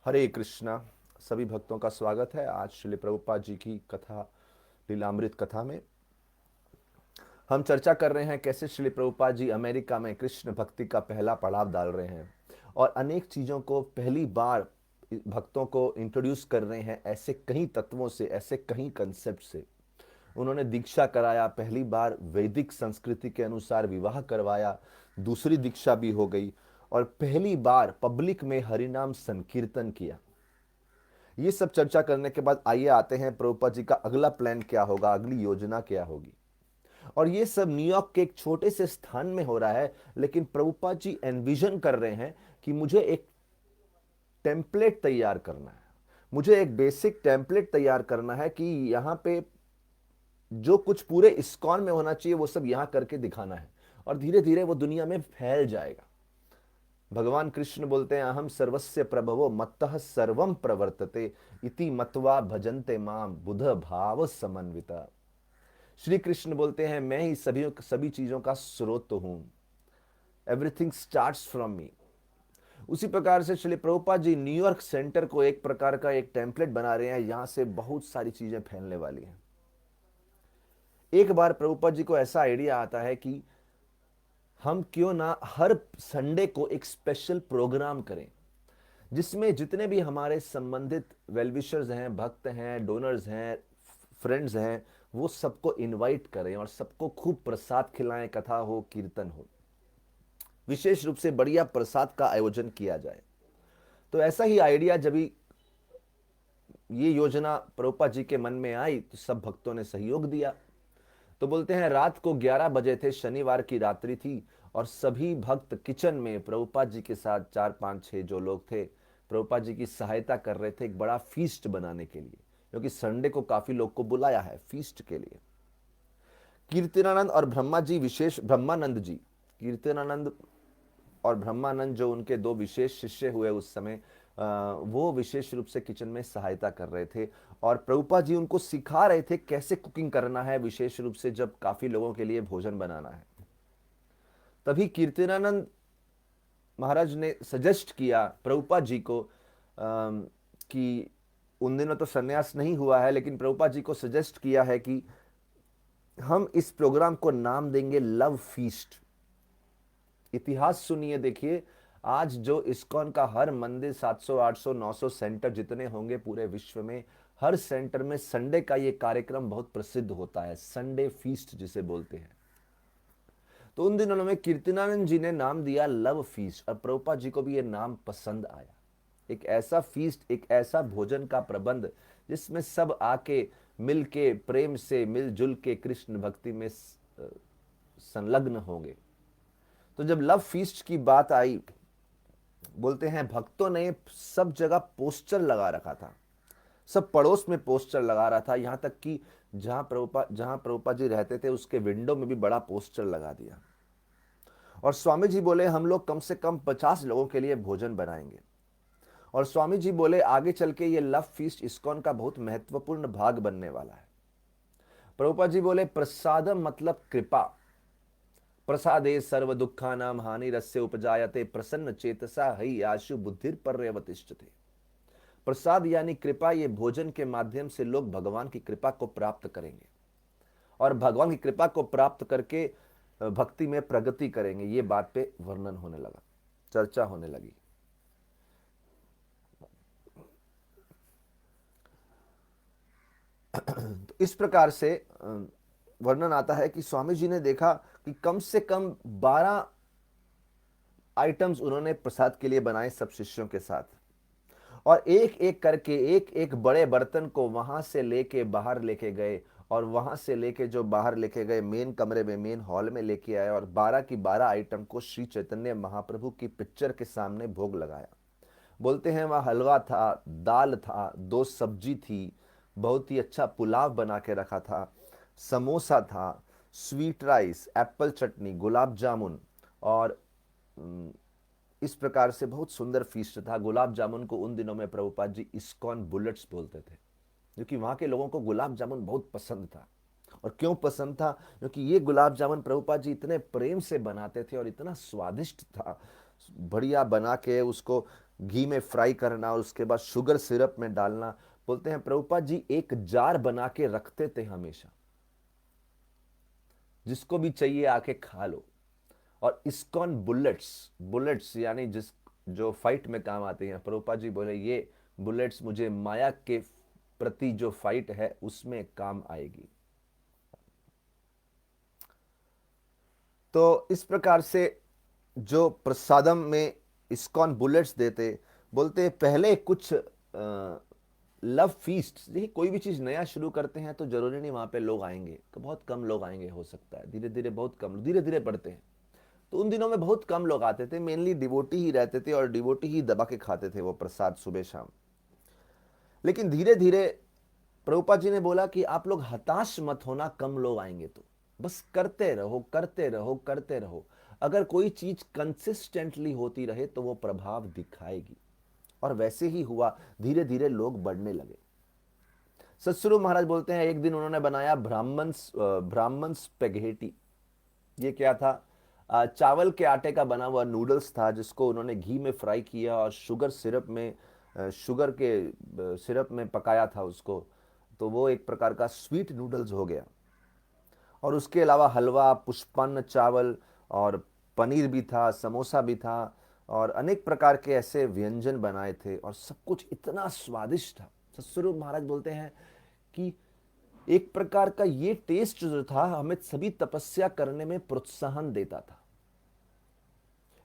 हरे कृष्णा। सभी भक्तों का स्वागत है आज श्रील प्रभुपाद जी की कथा, लीलामृत कथा में। हम चर्चा कर रहे हैं कैसे श्रील प्रभुपाद जी अमेरिका में कृष्ण भक्ति का पहला पड़ाव डाल रहे हैं और अनेक चीज़ों को पहली बार भक्तों को इंट्रोड्यूस कर रहे हैं। ऐसे कई तत्वों से, ऐसे कई कंसेप्ट से उन्होंने दीक्षा कराया। पहली बार वैदिक संस्कृति के अनुसार विवाह करवाया, दूसरी दीक्षा भी हो गई और पहली बार पब्लिक में हरिनाम संकीर्तन किया। ये सब चर्चा करने के बाद आइए आते हैं प्रभुपाद जी का अगला प्लान क्या होगा, अगली योजना क्या होगी। और ये सब न्यूयॉर्क के एक छोटे से स्थान में हो रहा है, लेकिन प्रभुपाद जी एनविजन कर रहे हैं कि मुझे एक टेम्पलेट तैयार करना है, मुझे एक बेसिक टेम्पलेट तैयार करना है कि यहाँ पे जो कुछ पूरे इस्कॉन में होना चाहिए वो सब यहाँ करके दिखाना है और धीरे धीरे वो दुनिया में फैल जाएगा। भगवान कृष्ण बोलते हैं अहम सर्वस्य प्रभवो मत्तः सर्वम प्रवर्तते इति मत्वा भजन्ते माम बुध भाव समन्विता। श्री कृष्ण बोलते हैं मैं ही सभी चीजों का स्रोत हूं। Everything starts from me. उसी प्रकार से श्री प्रभुपाद जी न्यूयॉर्क सेंटर को एक प्रकार का एक टेम्पलेट बना रहे हैं, यहां से बहुत सारी चीजें फैलने वाली हैं। एक बार प्रभुपाद जी को ऐसा आइडिया आता है कि हम क्यों ना हर संडे को एक स्पेशल प्रोग्राम करें जिसमें जितने भी हमारे संबंधित वेलविशर्स हैं, भक्त हैं, डोनर्स हैं, फ्रेंड्स हैं, वो सबको इनवाइट करें और सबको खूब प्रसाद खिलाएं, कथा हो, कीर्तन हो, विशेष रूप से बढ़िया प्रसाद का आयोजन किया जाए। तो ऐसा ही आइडिया जब ये योजना प्रभुपाद जी के मन में आई तो सब भक्तों ने सहयोग दिया। तो बोलते हैं रात को 11 बजे थे, शनिवार की रात्रि थी और सभी भक्त किचन में प्रभुपाद जी के साथ 4 5 6 जो लोग थे प्रभुपाद जी की सहायता कर रहे थे एक बड़ा फीस्ट बनाने के लिए, क्योंकि संडे को काफी लोग को बुलाया है फीस्ट के लिए। कीर्तनानंद और ब्रह्मानंद जी, कीर्तनानंद और ब्रह्मानंद जो उनके दो विशेष शिष्य हुए उस समय, वो विशेष रूप से किचन में सहायता कर रहे थे और प्रभुपाद जी उनको सिखा रहे थे कैसे कुकिंग करना है, विशेष रूप से जब काफी लोगों के लिए भोजन बनाना है। तभी कीर्तनानंद महाराज ने सजेस्ट किया प्रभुपाद जी को कि उन दिनों तो सन्यास नहीं हुआ है, लेकिन प्रभुपाद जी को सजेस्ट किया है कि हम इस प्रोग्राम को नाम देंगे लव फीस्ट। इतिहास सुनिए, देखिए आज जो इस्कॉन का हर मंदिर 700 800 900 सेंटर जितने होंगे पूरे विश्व में, हर सेंटर में संडे का ये कार्यक्रम बहुत प्रसिद्ध होता है, संडे फीस्ट जिसे बोलते हैं। तो उन दिनों में कीर्तनानंद जी ने नाम दिया लव फीस्ट और प्रभुपाद जी को भी ये नाम पसंद आया। एक ऐसा फीस्ट, एक ऐसा भोजन का प्रबंध जिसमें सब आके मिल के प्रेम से मिलजुल के कृष्ण भक्ति में संलग्न होंगे। तो जब लव फीस्ट की बात आई, बोलते हैं भक्तों ने सब जगह पोस्टर लगा रखा था, सब पड़ोस में पोस्टर लगा रहा था, यहां तक कि जहां प्रभुपाद जी रहते थे उसके विंडो में भी बड़ा पोस्टर लगा दिया। और स्वामी जी बोले हम लोग कम से कम 50 लोगों के लिए भोजन बनाएंगे। और स्वामी जी बोले आगे चल के ये लव फीस्ट इस्कॉन का बहुत महत्वपूर्ण भाग बनने वाला है। प्रभुपाद जी बोले प्रसादम मतलब कृपा, प्रसादे सर्व दुखा नाम हानि रस्य उपजायते प्रसन्न चेतसा हई आशु बुद्धिर पर्यवतिष्ठते। प्रसाद यानी कृपा, ये भोजन के माध्यम से लोग भगवान की कृपा को प्राप्त करेंगे और भगवान की कृपा को प्राप्त करके भक्ति में प्रगति करेंगे। ये बात पे वर्णन होने लगा, चर्चा होने लगी। तो इस प्रकार से वर्णन आता है कि स्वामी जी ने देखा कि कम से कम 12 आइटम्स उन्होंने प्रसाद के लिए बनाए सब शिष्यों के साथ, और एक एक करके एक एक बड़े बर्तन को वहां से लेके बाहर लेके गए और वहां से लेके जो बाहर लेके गए मेन कमरे में, मेन हॉल में लेके आए और 12 की 12 आइटम को श्री चैतन्य महाप्रभु की पिक्चर के सामने भोग लगाया। बोलते हैं वहाँ हलवा था, दाल था, 2 सब्जी थी, बहुत ही अच्छा पुलाव बना के रखा था, समोसा था, स्वीट राइस, एप्पल चटनी, गुलाब जामुन और इस प्रकार से बहुत सुंदर फीस्ट था। गुलाब जामुन को उन दिनों में प्रभुपाद जी इस्कॉन बुलेट्स बोलते थे, क्योंकि वहाँ के लोगों को गुलाब जामुन बहुत पसंद था। और क्यों पसंद था? क्योंकि ये गुलाब जामुन प्रभुपाद जी इतने प्रेम से बनाते थे और इतना स्वादिष्ट था, बढ़िया बना के उसको घी में फ्राई करना और उसके बाद शुगर सिरप में डालना। बोलते हैं प्रभुपाद जी एक जार बना के रखते थे हमेशा, जिसको भी चाहिए आके खा लो। और इस्कॉन बुलेट्स, बुलेट्स यानी जिस जो फाइट में काम आती हैं, प्रभुपाद जी बोले ये बुलेट्स मुझे माया के प्रति जो फाइट है उसमें काम आएगी। तो इस प्रकार से जो प्रसादम में इस्कॉन बुलेट्स देते, बोलते पहले कुछ लव फीस्ट, देखिए कोई भी चीज़ नया शुरू करते हैं तो जरूरी नहीं वहाँ पे लोग आएंगे, तो बहुत कम लोग आएंगे, हो सकता है धीरे धीरे बहुत कम, धीरे धीरे बढ़ते हैं। तो उन दिनों में बहुत कम लोग आते थे, मेनली डिवोटी ही रहते थे और डिवोटी ही दबा के खाते थे वो प्रसाद सुबह शाम। लेकिन धीरे धीरे प्रभुपाद जी ने बोला कि आप लोग हताश मत होना, कम लोग आएंगे तो बस करते रहो करते रहो करते रहो। अगर कोई चीज कंसिस्टेंटली होती रहे तो वो प्रभाव दिखाएगी। और वैसे ही हुआ, धीरे धीरे लोग बढ़ने लगे। सतस्वरूप महाराज बोलते हैं एक दिन उन्होंने बनाया ब्राह्मण स्पेगेटी। ये क्या था? चावल के आटे का बना हुआ नूडल्स था, जिसको उन्होंने घी में फ्राई किया और शुगर सिरप में शुगर के सिरप में पकाया था उसको। तो वो एक प्रकार का स्वीट नूडल्स हो गया। और उसके अलावा हलवा, पुष्पन्न चावल और पनीर भी था, समोसा भी था और अनेक प्रकार के ऐसे व्यंजन बनाए थे और सब कुछ इतना स्वादिष्ट था। सतस्वरूप महाराज बोलते हैं कि एक प्रकार का ये टेस्ट जो था हमें सभी तपस्या करने में प्रोत्साहन देता था,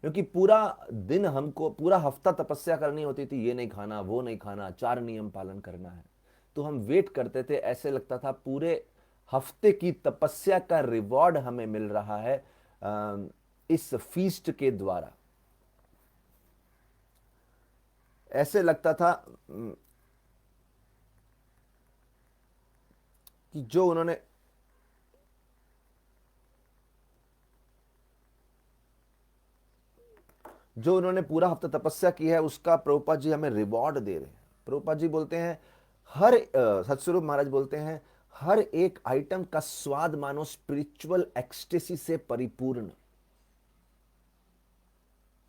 क्योंकि पूरा दिन हमको पूरा हफ्ता तपस्या करनी होती थी, ये नहीं खाना वो नहीं खाना, 4 नियम पालन करना है। तो हम वेट करते थे, ऐसे लगता था पूरे हफ्ते की तपस्या का रिवॉर्ड हमें मिल रहा है इस फीस्ट के द्वारा। ऐसे लगता था कि जो उन्होंने पूरा हफ्ता तपस्या की है उसका प्रभुपाद जी हमें रिवॉर्ड दे रहे हैं। प्रभुपाद जी बोलते हैं सतस्वरूप महाराज बोलते हैं हर एक आइटम का स्वाद मानो स्पिरिचुअल एक्सटेसी से परिपूर्ण,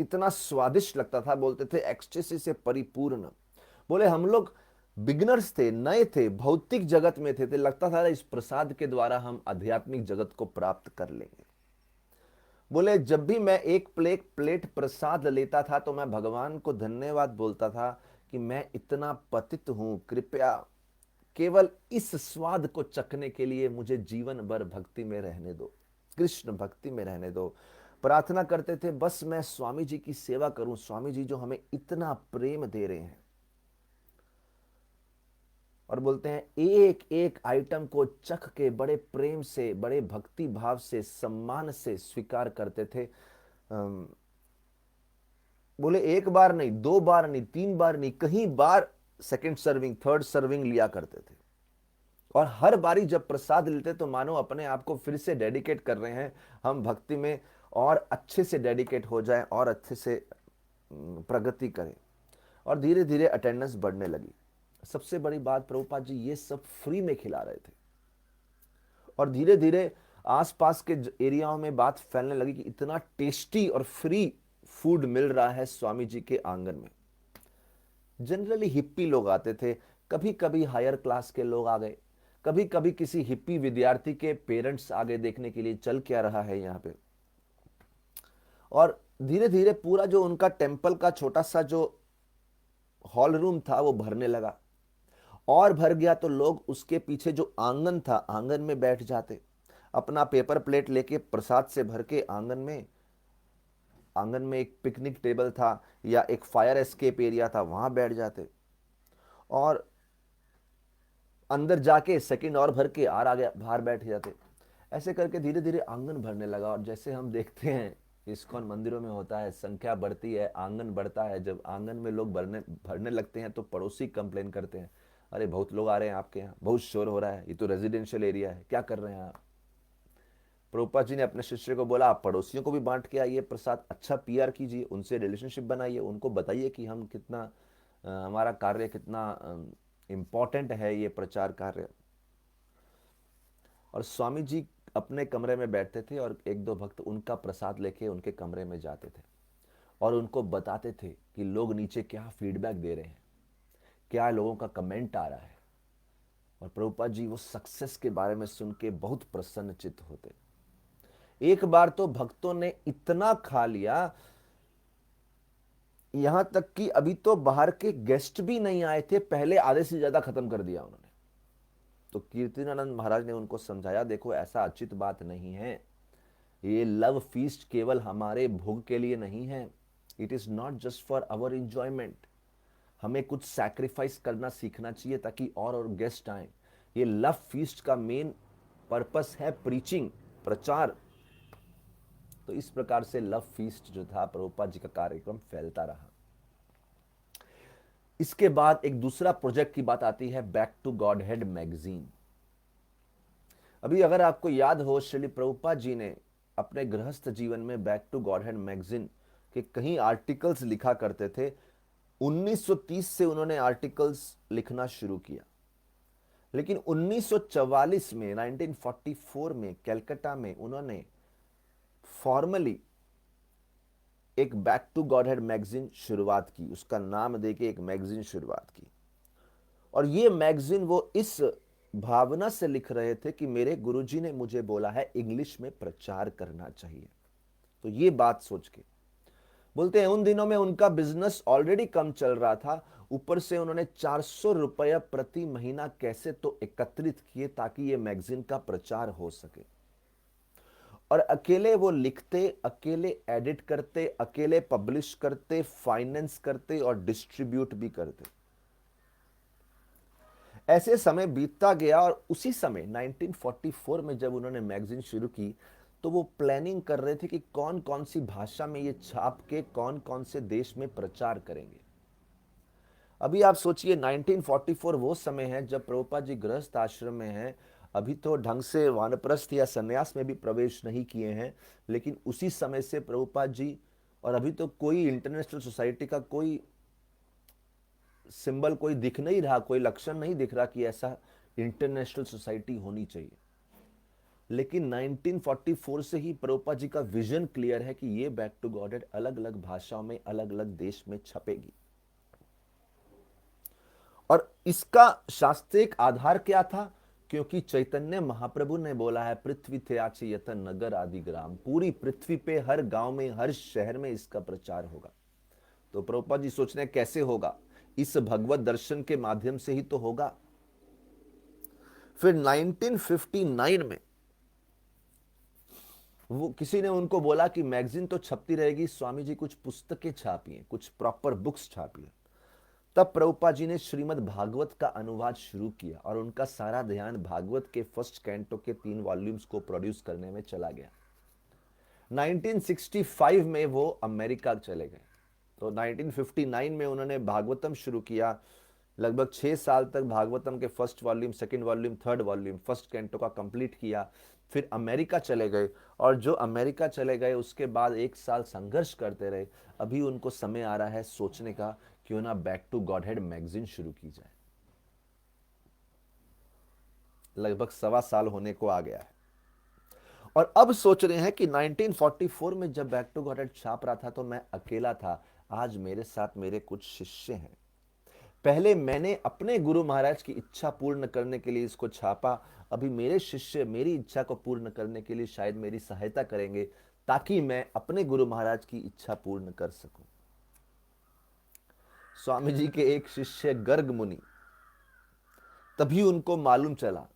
इतना स्वादिष्ट लगता था। बोलते थे एक्सटेसी से परिपूर्ण। बोले हम लोग बिगनर्स थे, नए थे, भौतिक जगत में थे, तो लगता था इस प्रसाद के द्वारा हम आध्यात्मिक जगत को प्राप्त कर लेंगे। बोले जब भी मैं एक प्लेट प्लेट प्रसाद लेता था तो मैं भगवान को धन्यवाद बोलता था कि मैं इतना पतित हूं, कृपया केवल इस स्वाद को चखने के लिए मुझे जीवन भर भक्ति में रहने दो, कृष्ण भक्ति में रहने दो। प्रार्थना करते थे बस मैं स्वामी जी की सेवा करूं, स्वामी जी जो हमें इतना प्रेम दे रहे हैं। और बोलते हैं एक एक आइटम को चख के बड़े प्रेम से, बड़े भक्ति भाव से, सम्मान से स्वीकार करते थे। बोले एक बार नहीं, 2 बार नहीं, 3 बार नहीं, कई बार सेकंड सर्विंग, थर्ड सर्विंग लिया करते थे। और हर बारी जब प्रसाद लेते तो मानो अपने आप को फिर से डेडिकेट कर रहे हैं हम भक्ति में, और अच्छे से डेडिकेट हो जाए और अच्छे से प्रगति करें। और धीरे धीरे अटेंडेंस बढ़ने लगी। सबसे बड़ी बात प्रभुपाद जी ये सब फ्री में खिला रहे थे। और धीरे धीरे आसपास के एरियाओं में बात फैलने लगी कि इतना टेस्टी और फ्री फूड मिल रहा है स्वामी जी के आंगन में। जनरली हिप्पी लोग आते थे, कभी कभी हायर क्लास के लोग आ गए, कभी कभी किसी हिप्पी विद्यार्थी के पेरेंट्स आगे देखने के लिए चल क्या रहा है यहाँ पे। और धीरे धीरे पूरा जो उनका टेम्पल का छोटा सा जो हॉल रूम था वो भरने लगा, और भर गया तो लोग उसके पीछे जो आंगन था आंगन में बैठ जाते, अपना पेपर प्लेट लेके प्रसाद से भर के आंगन में एक पिकनिक टेबल था या एक फायर एस्केप एरिया था, वहां बैठ जाते और अंदर जाके सेकंड और भर के आ गया बाहर बैठ जाते। ऐसे करके धीरे धीरे आंगन भरने लगा। और जैसे हम देखते हैं इस्कॉन मंदिरों में होता है, संख्या बढ़ती है, आंगन बढ़ता है। जब आंगन में लोग भरने लगते हैं तो पड़ोसी कंप्लेन करते हैं, अरे बहुत लोग आ रहे हैं आपके यहाँ, बहुत शोर हो रहा है, ये तो रेजिडेंशियल एरिया है, क्या कर रहे हैं आप। प्रभुपाद जी ने अपने शिष्य को बोला आप पड़ोसियों को भी बांट के आइए प्रसाद, अच्छा पीआर कीजिए, उनसे रिलेशनशिप बनाइए, उनको बताइए कि हम कितना हमारा कार्य कितना इम्पोर्टेंट है ये प्रचार कार्य। और स्वामी जी अपने कमरे में बैठते थे और 1-2 भक्त उनका प्रसाद लेके उनके कमरे में जाते थे। और उनको बताते थे कि लोग नीचे क्या फीडबैक दे रहे हैं, क्या लोगों का कमेंट आ रहा है। और प्रभुपाद जी वो सक्सेस के बारे में सुन के बहुत प्रसन्नचित्त होते। एक बार तो भक्तों ने इतना खा लिया, यहां तक कि अभी तो बाहर के गेस्ट भी नहीं आए थे, पहले आधे से ज्यादा खत्म कर दिया उन्होंने। तो कीर्तनानंद महाराज ने उनको समझाया, देखो ऐसा उचित बात नहीं है, ये लव फीस्ट केवल हमारे भोग के लिए नहीं है, it is not just for our enjoyment. हमें कुछ सैक्रिफाइस करना सीखना चाहिए ताकि और गेस्ट आए। ये लव फीस्ट का मेन पर्पस है प्रीचिंग, प्रचार। तो इस प्रकार से लव फीस्ट जो था प्रभुपाद जी का कार्यक्रम फैलता रहा। इसके बाद एक दूसरा प्रोजेक्ट की बात आती है, back to Godhead magazine. अभी अगर आपको याद हो, श्री प्रभुपाद जी ने अपने गृहस्थ जीवन में back to Godhead magazine के कई आर्टिकल्स लिखा करते थे। 1930 से उन्होंने आर्टिकल्स लिखना शुरू किया, लेकिन 1944 में 1944 में कलकत्ता में उन्होंने फॉर्मली एक back to Godhead magazine शुरुआत की, उसका नाम देके एक मैगजीन शुरुआत की। और ये मैगजीन वो इस भावना से लिख रहे थे कि मेरे गुरुजी ने मुझे बोला है इंग्लिश में प्रचार करना चाहिए। तो ये बात सोच के बोलते हैं, उन दिनों में उनका बिजनेस ऑलरेडी कम चल रहा था, ऊपर से उन्होंने 400 रुपया प्रति महीना कैसे तो एकत्रित किए ताकि ये मैगजीन का प्रचार हो सके। और अकेले वो लिखते, अकेले एडिट करते, अकेले पब्लिश करते, फाइनेंस करते और डिस्ट्रीब्यूट भी करते। ऐसे समय बीतता गया और उसी समय 1944 में जब उन्होंने मैगजीन शुरू की तो वो प्लानिंग कर रहे थे कि कौन कौन सी भाषा में ये छाप के कौन कौन से देश में प्रचार करेंगे। अभी आप सोचिए 1944 वो समय है जब प्रभुपाद जी गृहस्थ आश्रम में हैं, अभी तो ढंग से वानप्रस्थ या सन्यास में भी प्रवेश नहीं किए हैं, लेकिन उसी समय से प्रभुपाद जी, और अभी तो कोई इंटरनेशनल सोसाइटी का कोई सिंबल कोई दिख नहीं रहा, कोई लक्षण नहीं दिख रहा कि ऐसा इंटरनेशनल सोसाइटी होनी चाहिए। लेकिन 1944 से ही प्रभुपाद जी का विजन क्लियर है कि ये बैक टू गॉडेड अलग अलग भाषाओं में अलग अलग देश में छपेगी। और इसका शास्त्रीय आधार क्या था? क्योंकि चैतन्य महाप्रभु ने बोला है, पृथ्वी थे यतन नगर आदि ग्राम, पूरी पृथ्वी पे हर गांव में हर शहर में इसका प्रचार होगा। तो प्रभुपाद जी सोच रहे हैं कैसे होगा, इस भगवत दर्शन के माध्यम से ही तो होगा। फिर 1959 में वो किसी ने उनको बोला कि मैगजीन तो छपती रहेगी, स्वामी जी कुछ पुस्तकें छापिए, कुछ प्रॉपर बुक्स छापिए। तब प्रभुपाद जी ने श्रीमद् भागवत का अनुवाद शुरू किया और उनका सारा ध्यान भागवत के फर्स्ट कैंटो के 3 वॉल्यूम्स को प्रोड्यूस करने में चला गया। 1965 में वो अमेरिका चले गए। तो 1959 में उन्होंने भागवतम शुरू किया। लगभग 6 साल तक भागवतम के first volume, second volume, third volume, first canto का कंप्लीट किया। फिर अमेरिका चले गए, और जो अमेरिका चले गए उसके बाद 1 साल संघर्ष करते रहे। अभी उनको समय आ रहा है सोचने का, क्यों ना बैक टू गॉडहेड मैगजीन शुरू की जाए। लगभग 1.25 साल होने को आ गया है, और अब सोच रहे हैं कि 1944 में जब बैक टू गॉडहेड छाप रहा था तो मैं अकेला था, आज मेरे साथ मेरे कुछ शिष्य हैं। पहले मैंने अपने गुरु महाराज की इच्छा पूर्ण करने के लिए इसको छापा, अभी मेरे शिष्य मेरी इच्छा को पूर्ण करने के लिए शायद मेरी सहायता करेंगे ताकि मैं अपने गुरु महाराज की इच्छा पूर्ण कर सकूं। स्वामी जी के एक शिष्य गर्ग मुनि, तभी उनको मालूम चला।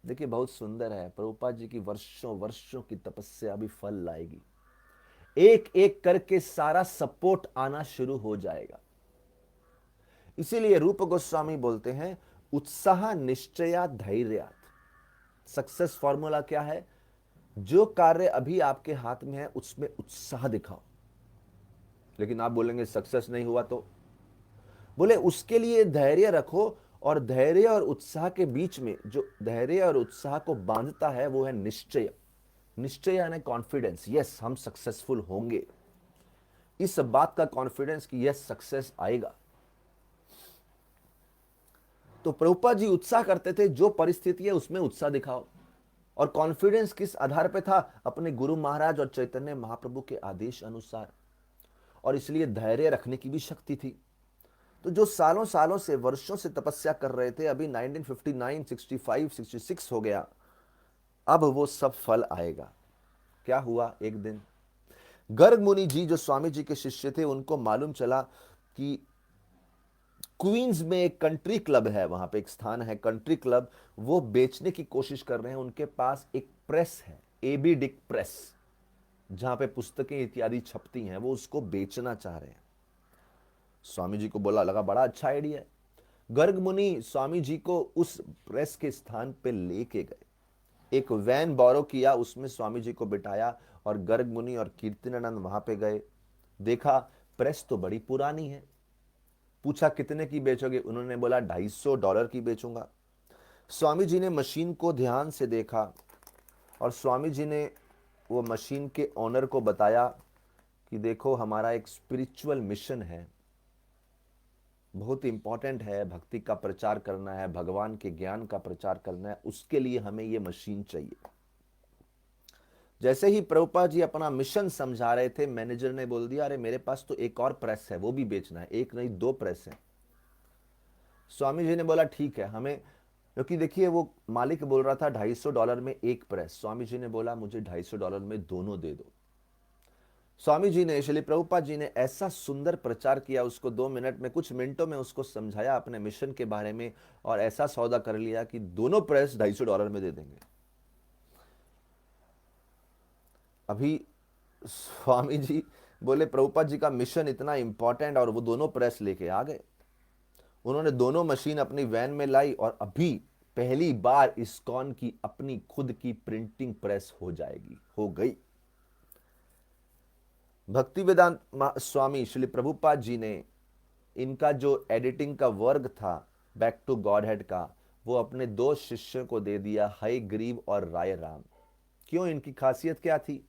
देखिए बहुत सुंदर है, प्रभुपाद जी की वर्षों वर्षों की तपस्या अभी फल लाएगी। एक एक करके सारा सपोर्ट आना शुरू हो जाएगा। इसीलिए रूप गोस्वामी बोलते हैं, उत्साह निश्चया धैर्यात्। सक्सेस फॉर्मूला क्या है? जो कार्य अभी आपके हाथ में है उसमें उत्साह दिखाओ। लेकिन आप बोलेंगे सक्सेस नहीं हुआ तो, बोले उसके लिए धैर्य रखो, और धैर्य और उत्साह के बीच में जो धैर्य और उत्साह को बांधता है वो है निश्चय। निश्चय यानी कॉन्फिडेंस, यस हम सक्सेसफुल होंगे, इस बात का कॉन्फिडेंस कि यस सक्सेस आएगा। तो प्रभुपाद जी उत्साह करते थे, जो परिस्थिति है उसमें उत्साह दिखाओ। और कॉन्फिडेंस किस आधार पे था? अपने गुरु महाराज और चैतन्य महाप्रभु के आदेश अनुसार। और इसलिए धैर्य रखने की भी शक्ति थी। तो जो सालों सालों से, वर्षों से तपस्या कर रहे थे, अभी 1959, 65, 66 हो गया, अब वो सब फल आएगा। क्या हुआ, एक दिन गर्ग मुनि जी जो स्वामी जी के शिष्य थे, उनको मालूम चला कि क्वींस में एक कंट्री क्लब है, वहां पे एक स्थान है कंट्री क्लब, वो बेचने की कोशिश कर रहे हैं। उनके पास एक प्रेस है, एबी डिक प्रेस, जहां पे पुस्तकें इत्यादि छपती हैं, वो उसको बेचना चाह रहे हैं। स्वामी जी को बोला, लगा बड़ा अच्छा आइडिया है। गर्ग मुनि स्वामी जी को उस प्रेस के स्थान पे लेके गए, एक वैन बोरो किया, उसमें स्वामी जी को बिठाया और गर्ग मुनि और कीर्तनानंद वहां पे गए। देखा प्रेस तो बड़ी पुरानी है। पूछा कितने की बेचोगे? उन्होंने बोला $250 की बेचूंगा। स्वामी जी ने मशीन को ध्यान से देखा और स्वामी जी ने वो मशीन के ओनर को बताया कि देखो, हमारा एक स्पिरिचुअल मिशन है, बहुत इंपॉर्टेंट है, भक्ति का प्रचार करना है, भगवान के ज्ञान का प्रचार करना है, उसके लिए हमें ये मशीन चाहिए। जैसे ही प्रभुपाद जी अपना मिशन समझा रहे थे, मैनेजर ने बोल दिया, अरे मेरे पास तो एक और प्रेस है, वो भी बेचना है, एक नहीं 2 प्रेस है। स्वामी जी ने बोला ठीक है, हमें, क्योंकि देखिए वो मालिक बोल रहा था $250 में एक प्रेस, स्वामी जी ने बोला मुझे $250 में दोनों दे दो। स्वामी जी ने, श्री प्रभुपाद जी ने ऐसा सुंदर प्रचार किया, उसको 2 मिनट में, कुछ मिनटों में उसको समझाया अपने मिशन के बारे में, और ऐसा सौदा कर लिया कि दोनों प्रेस $250 में दे देंगे। अभी स्वामी जी बोले प्रभुपाद जी का मिशन इतना इंपॉर्टेंट, और वो दोनों प्रेस लेके आ गए। उन्होंने दोनों मशीन अपनी वैन में लाई, और अभी पहली बार इस्कॉन की अपनी खुद की प्रिंटिंग प्रेस हो जाएगी, हो गई। भक्ति वेदांत स्वामी श्री प्रभुपाद जी ने इनका जो एडिटिंग का वर्ग था, बैक टू गॉड हेड का, वो अपने 2 शिष्यों को दे दिया, हयग्रीव और राय राम। क्यों, इनकी खासियत क्या थी?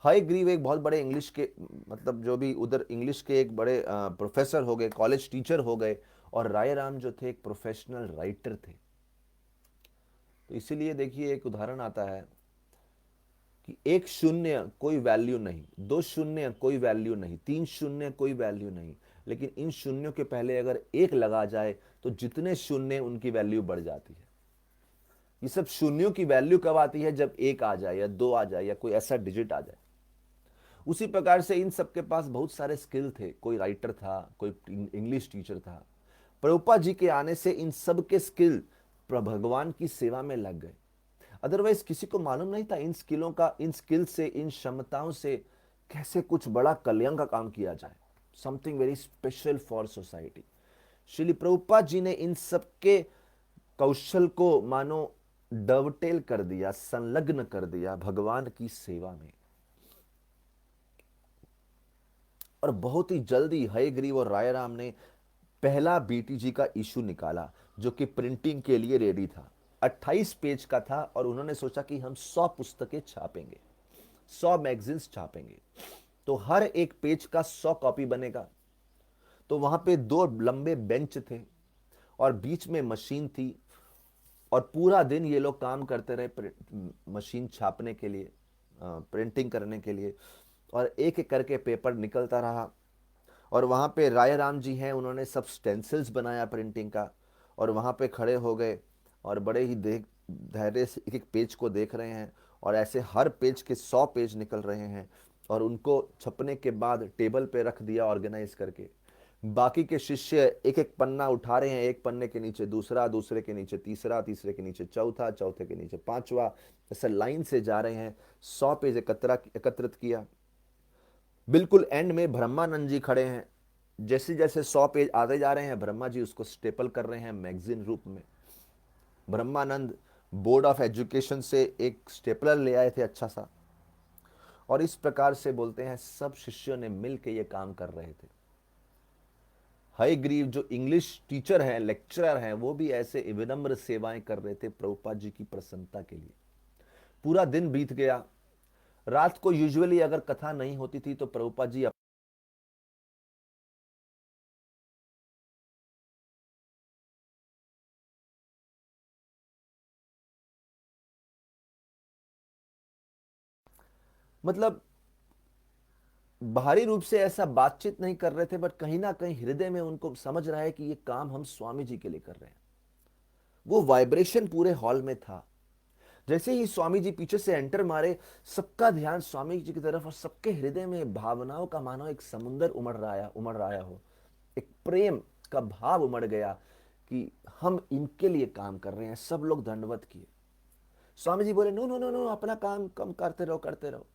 हयग्रीव एक बहुत बड़े इंग्लिश के, मतलब जो भी उधर इंग्लिश के एक बड़े प्रोफेसर हो गए, कॉलेज टीचर हो गए, और राय राम जो थे एक प्रोफेशनल राइटर थे। तो इसीलिए देखिए एक उदाहरण आता है कि 1 शून्य कोई वैल्यू नहीं, 2 शून्य कोई वैल्यू नहीं, 3 शून्य कोई वैल्यू नहीं, लेकिन इन शून्यों के पहले अगर 1 लगा जाए तो जितने शून्य उनकी वैल्यू बढ़ जाती है। ये सब शून्यों की वैल्यू कब आती है? जब 1 आ जाए या 2 आ जाए या कोई ऐसा डिजिट आ जाए। उसी प्रकार से इन सबके पास बहुत सारे स्किल थे, कोई राइटर था, कोई इंग्लिश टीचर था। प्रभुपाद जी के आने से इन सब के स्किल भगवान की सेवा में लग गए। अदरवाइज किसी को मालूम नहीं था इन स्किलों का, इन स्किल से, इन क्षमताओं से कैसे कुछ बड़ा कल्याण का काम किया जाए, something very special for society. Shri Prabhupada ji ने इन सबके कौशल को मानो डवटेल कर दिया, संलग्न कर दिया भगवान की सेवा में। और बहुत ही जल्दी हयग्रीव और रायराम ने पहला बीटीजी का इशू निकाला, जो कि प्रिंटिंग के लिए रेडी था। 28 पेज का था, और उन्होंने सोचा कि हम 100 पुस्तकें छापेंगे, 100 मैगजीन्स छापेंगे, तो हर एक पेज का 100 कॉपी बनेगा। तो वहां पे 2 लंबे बेंच थे और बीच में मशीन थी, और पूरा दिन ये लोग काम करते रहे मशीन छापने के लिए, प्रिंटिंग करने के लिए, और एक एक करके पेपर निकलता रहा। और वहाँ पे राय राम जी हैं, उन्होंने सब स्टेंसिल्स बनाया प्रिंटिंग का, और वहाँ पे खड़े हो गए और बड़े ही धैर्य से एक एक पेज को देख रहे हैं, और ऐसे हर पेज के 100 पेज निकल रहे हैं, और उनको छपने के बाद टेबल पे रख दिया ऑर्गेनाइज करके। बाकी के शिष्य एक एक पन्ना उठा रहे हैं, एक पन्ने के नीचे दूसरा, दूसरे के नीचे तीसरा, तीसरे के नीचे चौथा, चौथे के नीचे पांचवा, ऐसे लाइन से जा रहे हैं। 100 पेज एकत्रित किया। बिल्कुल एंड में ब्रह्मानंद जी खड़े हैं। जैसे जैसे 100 पेज आते जा रहे हैं, ब्रह्मा जी उसको स्टेपल कर रहे हैं मैगजीन रूप में। ब्रह्मानंद बोर्ड ऑफ एजुकेशन से एक स्टेपलर ले आए थे अच्छा सा, और इस प्रकार से बोलते हैं सब शिष्यों ने मिलकर ये काम कर रहे थे। हयग्रीव जो इंग्लिश टीचर हैं, लेक्चरर हैं, वो भी ऐसे विनम्र सेवाएं कर रहे थे प्रभुपाद जी की प्रसन्नता के लिए। पूरा दिन बीत गया। रात को यूजुअली अगर कथा नहीं होती थी तो प्रभुपाद जी मतलब बाहरी रूप से ऐसा बातचीत नहीं कर रहे थे, बट कहीं ना कहीं हृदय में उनको समझ रहा है कि ये काम हम स्वामी जी के लिए कर रहे हैं। वो वाइब्रेशन पूरे हॉल में था। जैसे ही स्वामी जी पीछे से एंटर मारे, सबका ध्यान स्वामी जी की तरफ, और सबके हृदय में भावनाओं का मानो एक समुंदर उमड़ रहा हो। एक प्रेम का भाव उमड़ गया कि हम इनके लिए काम कर रहे हैं। सब लोग दंडवत किए। स्वामी जी बोले, नो नो नो नो, अपना काम कम करते रहो, करते रहो।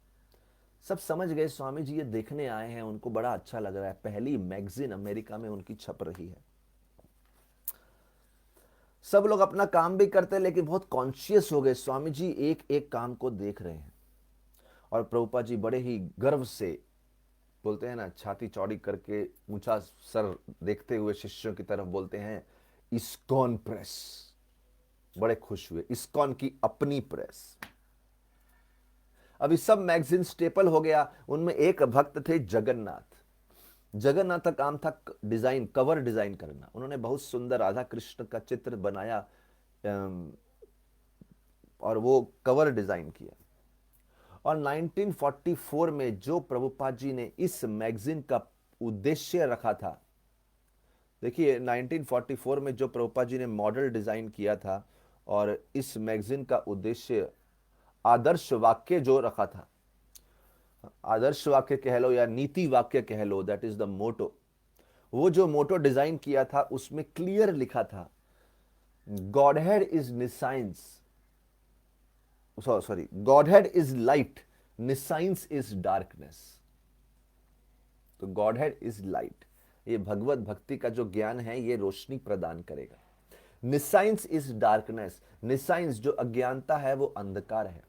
सब समझ गए स्वामी जी ये देखने आए हैं, उनको बड़ा अच्छा लग रहा है। पहली मैगजीन अमेरिका में उनकी छप रही है। सब लोग अपना काम भी करते हैं, लेकिन बहुत कॉन्शियस हो गए। स्वामी जी एक एक काम को देख रहे हैं। और प्रभुपाद जी बड़े ही गर्व से बोलते हैं ना, छाती चौड़ी करके ऊंचा सर देखते हुए शिष्यों की तरफ बोलते हैं, इस्कॉन प्रेस। बड़े खुश हुए, इस्कॉन की अपनी प्रेस। अभी सब मैगजीन स्टेपल हो गया। उनमें एक भक्त थे जगन्नाथ। जगन्नाथ का काम था डिजाइन, कवर डिजाइन करना। उन्होंने बहुत सुंदर राधा कृष्ण का चित्र बनाया, और वो कवर डिजाइन किया। और 1944 में जो प्रभुपाद जी ने इस मैगजीन का उद्देश्य रखा था, देखिए 1944 में जो प्रभुपाद जी ने मॉडल डिजाइन किया था, और इस मैगजीन का उद्देश्य आदर्श वाक्य जो रखा था, आदर्श वाक्य कह लो या नीति वाक्य कह लो, दैट इज द मोटो। वो जो मोटो डिजाइन किया था उसमें क्लियर लिखा था, Godhead is nescience, sorry, Godhead is light, nescience is darkness. तो गॉडहेड इज लाइट, ये भगवत भक्ति का जो ज्ञान है ये रोशनी प्रदान करेगा। निसाइंस इज डार्कनेस, निसाइंस जो अज्ञानता है वो अंधकार है।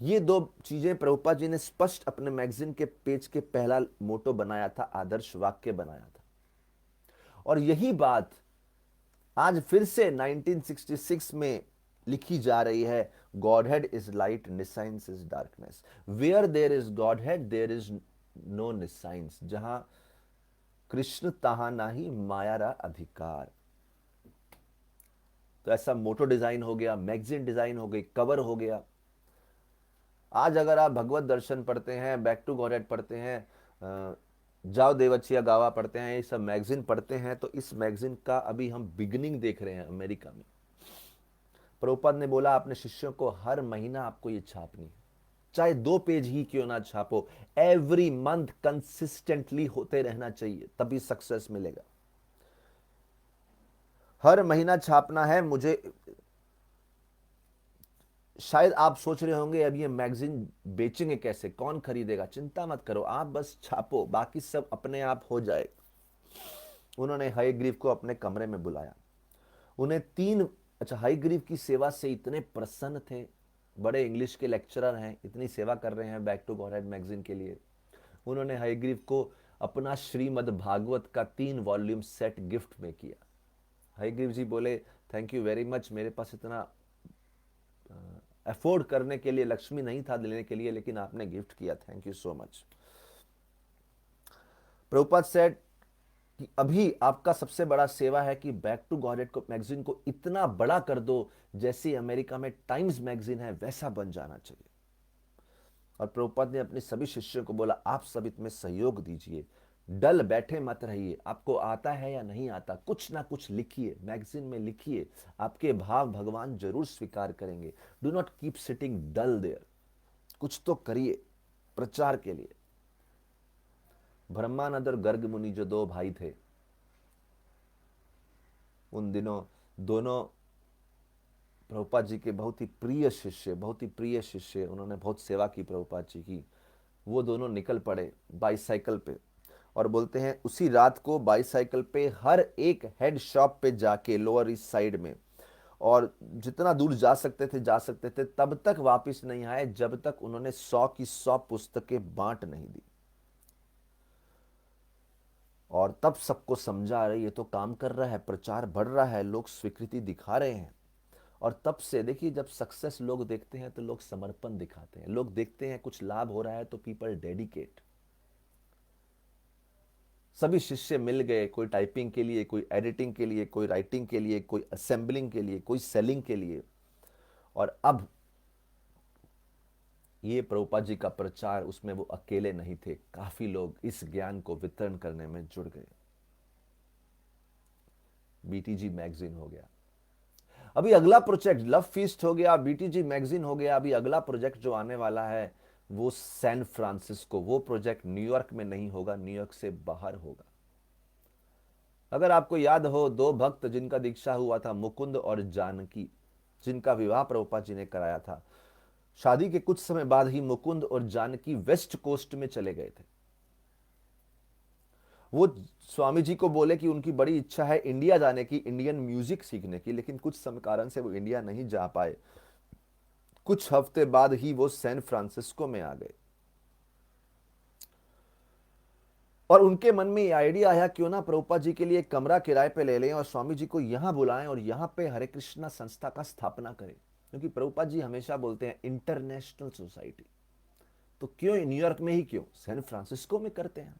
ये दो चीजें प्रभुपाद जी ने स्पष्ट अपने मैगजीन के पेज के पहला मोटो बनाया था, आदर्श वाक्य बनाया था। और यही बात आज फिर से 1966 में लिखी जा रही है, Godhead is light, nescience is darkness. Where there is Godhead there is no nescience. जहां कृष्ण तहां नाही माया रा अधिकार। तो ऐसा मोटो डिजाइन हो गया, मैगजीन डिजाइन हो गई, कवर हो गया। आज अगर आप भगवत दर्शन पढ़ते हैं, बैक टू गॉडहेड पढ़ते हैं, जाओ देवचिया गावा पढ़ते हैं, ये सब मैगजीन पढ़ते हैं, तो इस मैगजीन का अभी हम बिगिनिंग देख रहे हैं अमेरिका में। प्रभुपाद ने बोला अपने शिष्यों को, हर महीना आपको ये छापनी है, चाहे 2 पेज ही क्यों ना छापो, एवरी मंथ कंसिस्टेंटली होते रहना चाहिए, तभी सक्सेस मिलेगा। हर महीना छापना है मुझे। शायद आप सोच रहे होंगे अब ये मैगजीन बेचेंगे कैसे, कौन खरीदेगा? चिंता मत करो, आप बस छापो, बाकी सब अपने आप हो जाए। उन्होंने हयग्रीव को अपने कमरे में बुलाया। उन्हें 3, अच्छा, हयग्रीव की सेवा से इतने प्रसन्न थे। बड़े इंग्लिश के लेक्चरर हैं, इतनी सेवा कर रहे हैं बैक टू गॉडहेड मैगजीन के लिए। उन्होंने हयग्रीव को अपना श्रीमद् भागवत का 3 वॉल्यूम सेट गिफ्ट में किया। हयग्रीव जी बोले, थैंक यू वेरी मच, मेरे पास इतना अफोर्ड करने के लिए लक्ष्मी नहीं था देने के लिए, लेकिन आपने गिफ्ट किया, thank you so much. Prabhupada said कि अभी आपका सबसे बड़ा सेवा है कि बैक टू गॉडहेड को मैगजीन को इतना बड़ा कर दो, जैसे अमेरिका में टाइम्स मैगजीन है वैसा बन जाना चाहिए। और प्रभुपाद ने अपने सभी शिष्यों को बोला, आप सब इसमें सहयोग दीजिए, डल बैठे मत रहिए। आपको आता है या नहीं आता, कुछ ना कुछ लिखिए, मैगजीन में लिखिए, आपके भाव भगवान जरूर स्वीकार करेंगे। Do not keep sitting dull there, कुछ तो करिए प्रचार के लिए। ब्रह्मानंद और गर्ग मुनि जो 2 भाई थे, उन दिनों दोनों प्रभुपाद जी के बहुत ही प्रिय शिष्य, बहुत ही प्रिय शिष्य, उन्होंने बहुत सेवा की प्रभुपाद जी की। वो दोनों निकल पड़े बाईसाइकिल पे, और बोलते हैं उसी रात को बाईसाइकिल पे हर एक हेड शॉप पे जाके लोअर ईस्ट साइड में, और जितना दूर जा सकते थे, तब तक वापस नहीं आए जब तक उन्होंने 100 की 100 पुस्तकें बांट नहीं दी। और तब सबको समझा, रहे ये तो काम कर रहा है, प्रचार बढ़ रहा है, लोग स्वीकृति दिखा रहे हैं। और तब से देखिए, जब सक्सेस लोग देखते हैं तो लोग समर्पण दिखाते हैं, लोग देखते हैं कुछ लाभ हो रहा है तो पीपल डेडिकेट। सभी शिष्य मिल गए, कोई टाइपिंग के लिए, कोई एडिटिंग के लिए, कोई राइटिंग के लिए, कोई असेंबलिंग के लिए, कोई सेलिंग के लिए। और अब ये प्रभुपाद जी का प्रचार, उसमें वो अकेले नहीं थे, काफी लोग इस ज्ञान को वितरण करने में जुड़ गए। बीटीजी मैगजीन हो गया, अभी अगला प्रोजेक्ट लव फीस्ट हो गया, बीटीजी मैगजीन हो गया। अभी अगला प्रोजेक्ट जो आने वाला है वो सैन फ्रांसिस्को, वो प्रोजेक्ट न्यूयॉर्क में नहीं होगा, न्यूयॉर्क से बाहर होगा। अगर आपको याद हो, दो भक्त जिनका दीक्षा हुआ था, मुकुंद और जानकी, जिनका विवाह प्रभुपाद जी ने कराया था, शादी के कुछ समय बाद ही मुकुंद और जानकी वेस्ट कोस्ट में चले गए थे। वो स्वामी जी को बोले कि उनकी बड़ी इच्छा है इंडिया जाने की, इंडियन म्यूजिक सीखने की, लेकिन कुछ समय कारण से वो इंडिया नहीं जा पाए। कुछ हफ्ते बाद ही वो सैन फ्रांसिस्को में आ गए और उनके मन में ये आइडिया आया, क्यों ना प्रभुपाद जी के लिए एक कमरा किराए पे ले लें और स्वामी जी को यहां बुलाएं और यहां पे हरे कृष्णा संस्था का स्थापना करें। क्योंकि प्रभुपाद जी हमेशा बोलते हैं इंटरनेशनल सोसाइटी, तो क्यों न्यूयॉर्क में ही, क्यों सैन फ्रांसिस्को में करते हैं।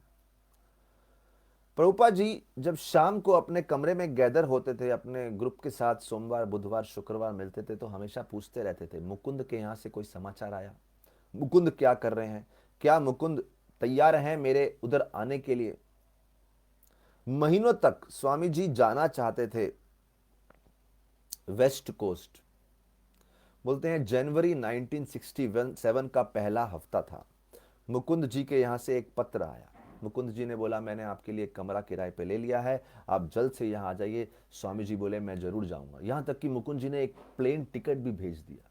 प्रभुपाद जी जब शाम को अपने कमरे में गैदर होते थे अपने ग्रुप के साथ, सोमवार बुधवार शुक्रवार मिलते थे, तो हमेशा पूछते रहते थे, मुकुंद के यहाँ से कोई समाचार आया, मुकुंद क्या कर रहे हैं, क्या मुकुंद तैयार हैं मेरे उधर आने के लिए। महीनों तक स्वामी जी जाना चाहते थे वेस्ट कोस्ट। बोलते हैं जनवरी 1967 का पहला हफ्ता था, मुकुंद जी के यहाँ से एक पत्र आया। मुकुंद जी ने बोला, मैंने आपके लिए कमरा किराए पे ले लिया है, आप जल्द से यहाँ आ जाइए। स्वामी जी बोले, मैं जरूर जाऊंगा। यहाँ तक कि मुकुंद जी ने एक प्लेन टिकट भी भेज दिया।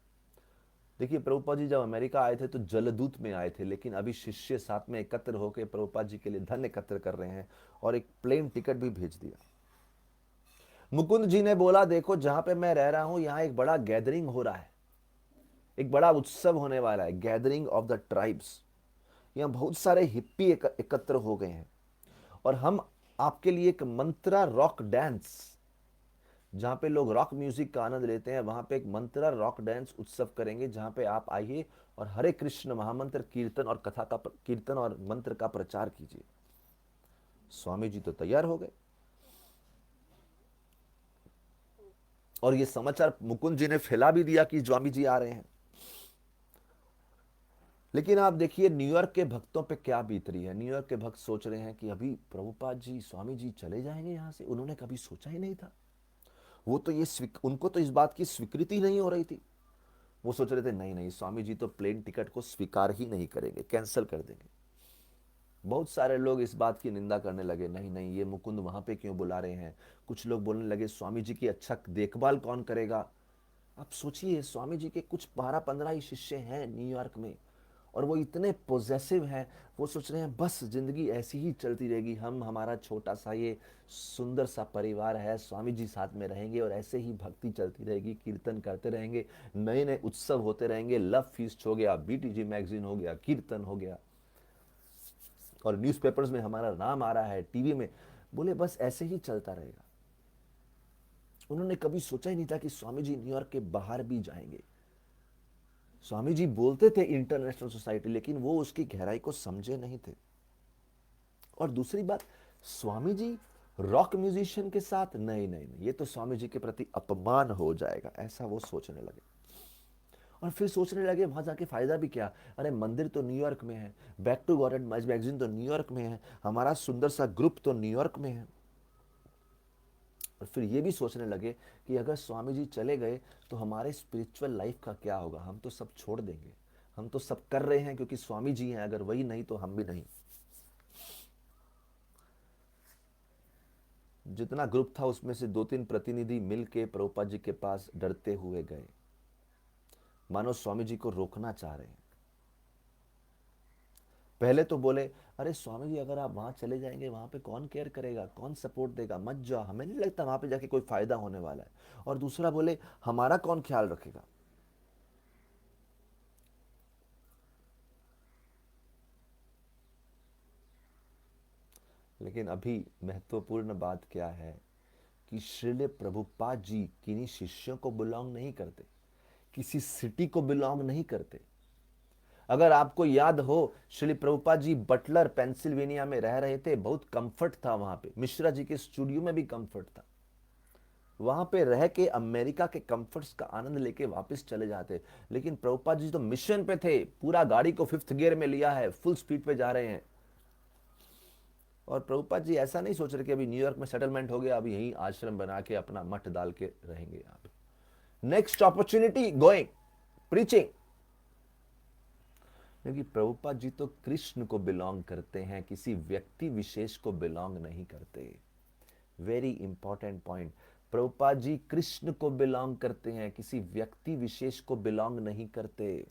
देखिए, प्रभुपाद जी जब अमेरिका आए थे तो जलदूत में आए थे, लेकिन अभी शिष्य साथ में एकत्र होकर प्रभुपाद जी के लिए धन एकत्र कर रहे हैं और एक प्लेन टिकट भी भेज दिया। मुकुंद जी ने बोला, देखो जहां पे मैं रह रहा हूं यहां एक बड़ा गैदरिंग हो रहा है, एक बड़ा उत्सव होने वाला है, गैदरिंग ऑफ द ट्राइब्स। यहाँ बहुत सारे हिप्पी एकत्र हो गए हैं और हम आपके लिए एक मंत्रा रॉक डांस, जहां पे लोग रॉक म्यूजिक का आनंद लेते हैं, वहां पे एक मंत्रा रॉक डांस उत्सव करेंगे, जहां पे आप आइए और हरे कृष्ण महामंत्र कीर्तन और कथा का कीर्तन और मंत्र का प्रचार कीजिए। स्वामी जी तो तैयार हो गए और ये समाचार मुकुंद जी ने फैला भी दिया कि स्वामी जी आ रहे हैं। लेकिन आप देखिए न्यूयॉर्क के भक्तों पे क्या बीत रही है। न्यूयॉर्क के भक्त सोच रहे हैं कि अभी प्रभुपाद जी स्वामी जी चले जाएंगे यहाँ से, उन्होंने कभी सोचा ही नहीं था। वो तो ये उनको तो इस बात की स्वीकृति नहीं हो रही थी। वो सोच रहे थे नहीं नहीं, स्वामी जी तो प्लेन टिकट को स्वीकार ही नहीं करेंगे, कैंसिल कर देंगे। बहुत सारे लोग इस बात की निंदा करने लगे, नहीं नहीं ये मुकुंद वहां पे क्यों बुला रहे हैं। कुछ लोग बोलने लगे, स्वामी जी की अच्छा देखभाल कौन करेगा। आप सोचिए, स्वामी जी के कुछ 12-15 ही शिष्य हैं न्यूयॉर्क में और वो इतने पोजेसिव हैं। वो सोच रहे हैं बस जिंदगी ऐसी ही चलती रहेगी, हम हमारा छोटा सा ये सुंदर सा परिवार है, स्वामी जी साथ में रहेंगे और ऐसे ही भक्ति चलती रहेगी, कीर्तन करते रहेंगे, नए नए उत्सव होते रहेंगे। लव फीस्ट हो गया, बीटीजी मैगजीन हो गया, कीर्तन हो गया और न्यूज़पेपर्स में हमारा नाम आ रहा है, टीवी में। बोले बस ऐसे ही चलता रहेगा। उन्होंने कभी सोचा ही नहीं था कि स्वामी जी न्यूयॉर्क के बाहर भी जाएंगे। स्वामी जी बोलते थे इंटरनेशनल सोसाइटी, लेकिन वो उसकी गहराई को समझे नहीं थे। और दूसरी बात, स्वामी जी रॉक म्यूजिशियन के साथ, नहीं नहीं नहीं, ये तो स्वामी जी के प्रति अपमान हो जाएगा, ऐसा वो सोचने लगे। और फिर सोचने लगे वहां जाके फायदा भी क्या, अरे मंदिर तो न्यूयॉर्क में है, back to Godhead magazine तो न्यूयॉर्क में है, हमारा सुंदर सा ग्रुप तो न्यूयॉर्क में है। और फिर ये भी सोचने लगे कि अगर स्वामी जी चले गए तो हमारे स्पिरिचुअल लाइफ का क्या होगा, हम तो सब छोड़ देंगे, हम तो सब कर रहे हैं क्योंकि स्वामी जी हैं, अगर वही नहीं तो हम भी नहीं। जितना ग्रुप था उसमें से 2-3 प्रतिनिधि मिलके प्रभुपाद जी के पास डरते हुए गए, मानो स्वामी जी को रोकना चाह रहे हैं। पहले तो बोले, अरे स्वामी जी अगर आप वहां चले जाएंगे वहां पे कौन केयर करेगा, कौन सपोर्ट देगा, मत जाओ, हमें नहीं लगता वहां पे जाके कोई फायदा होने वाला है। और दूसरा बोले, हमारा कौन ख्याल रखेगा। लेकिन अभी महत्वपूर्ण बात क्या है कि श्रील प्रभुपाद जी किन्हीं शिष्यों को बिलोंग नहीं करते, किसी सिटी को बिलोंग नहीं करते। अगर आपको याद हो, श्री प्रभुपाद जी बटलर पेंसिल्वेनिया में रह रहे थे, बहुत कंफर्ट था वहां पे, मिश्रा जी के स्टूडियो में भी कंफर्ट था। वहां पे रह के अमेरिका के कंफर्ट्स का आनंद लेके वापस चले जाते। लेकिन प्रभुपाद जी तो मिशन पे थे, पूरा गाड़ी को 5th गियर में लिया है, फुल स्पीड पे जा रहे हैं। और प्रभुपाद जी ऐसा नहीं सोच रहे कि अभी न्यूयॉर्क में सेटलमेंट हो गया, अभी यहीं आश्रम बना के अपना मठ डाल के रहेंगे यहाँ पे। Next opportunity going, preaching. क्योंकि प्रभुपाद जी तो कृष्ण को बिलोंग करते हैं, किसी व्यक्ति विशेष को बिलोंग नहीं करते। Very important point. Prabhupada ji Krishna को बिलोंग करते हैं, किसी व्यक्ति विशेष को बिलोंग नहीं करते।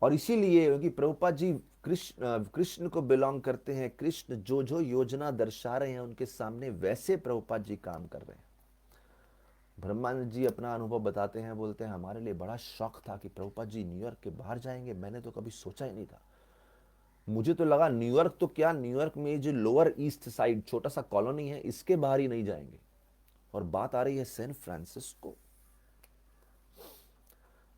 और इसीलिए क्योंकि प्रभुपाद जी कृष्ण को बिलोंग करते हैं, कृष्ण जो जो योजना दर्शा रहे हैं उनके सामने वैसे प्रभुपाद जी काम कर रहे हैं। ब्रह्मानंद जी अपना अनुभव बताते हैं, बोलते हैं हमारे लिए बड़ा शौक था कि प्रभुपाद जी न्यूयॉर्क के बाहर जाएंगे, मैंने तो कभी सोचा ही नहीं था। मुझे तो लगा न्यूयॉर्क तो क्या, न्यूयॉर्क में जो लोअर ईस्ट साइड छोटा सा कॉलोनी है इसके बाहर ही नहीं जाएंगे। और बात आ रही है सैन फ्रांसिस्को।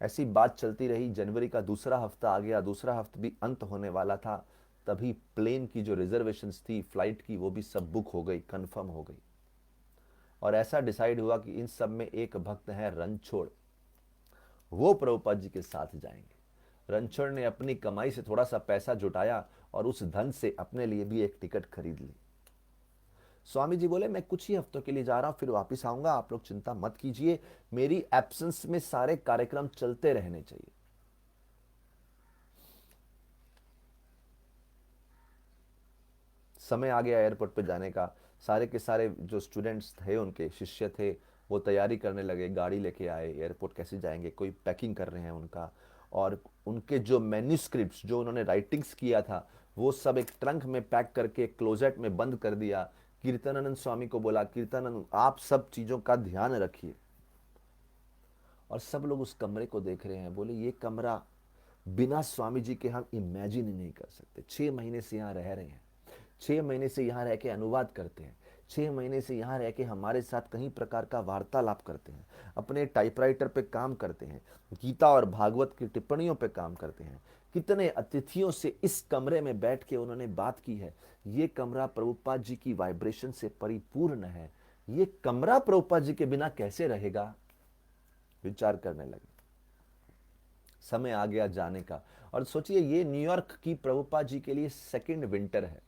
ऐसी बात चलती रही, जनवरी का दूसरा हफ्ता आ गया, दूसरा हफ्ता भी अंत होने वाला था, तभी प्लेन की जो रिजर्वेशंस थी फ्लाइट की वो भी सब बुक हो गई, कंफर्म हो गई। और ऐसा डिसाइड हुआ कि इन सब में एक भक्त है रणछोड़, वो प्रभुपाद जी के साथ जाएंगे। रणछोड़ ने अपनी कमाई से थोड़ा सा पैसा जुटाया और उस धन से अपने लिए भी एक टिकट खरीद ली। स्वामी जी बोले मैं कुछ ही हफ्तों के लिए जा रहा हूं, फिर वापस आऊंगा, आप लोग चिंता मत कीजिए, मेरी एब्सेंस में सारे कार्यक्रम चलते रहने चाहिए। समय आ गया एयरपोर्ट पे जाने का। सारे के सारे जो स्टूडेंट्स थे, उनके शिष्य थे, वो तैयारी करने लगे, गाड़ी लेके आए, एयरपोर्ट कैसे जाएंगे, कोई पैकिंग कर रहे हैं उनका। और उनके जो मैन्यूस्क्रिप्ट्स जो उन्होंने राइटिंग्स किया था वो सब एक ट्रंक में पैक करके क्लोजेट में बंद कर दिया। कीर्तनानंद स्वामी को बोला, कीर्तनानंद आप सब चीज़ों का ध्यान रखिए। और सब लोग उस कमरे को देख रहे हैं, बोले ये कमरा बिना स्वामी जी के हम इमेजिन ही नहीं कर सकते। 6 महीने से यहाँ रह रहे हैं, 6 महीने से यहाँ रह के अनुवाद करते हैं, 6 महीने से यहाँ रह के हमारे साथ कई प्रकार का वार्तालाप करते हैं, अपने टाइपराइटर पे काम करते हैं, गीता और भागवत की टिप्पणियों पे काम करते हैं। कितने अतिथियों से इस कमरे में बैठ के उन्होंने बात की है। ये कमरा प्रभुपाद जी की वाइब्रेशन से परिपूर्ण है, ये कमरा प्रभुपाद जी के बिना कैसे रहेगा। विचार करने लगे। समय आ गया जाने का। और सोचिए ये न्यूयॉर्क की प्रभुपाद जी के लिए सेकंड विंटर है।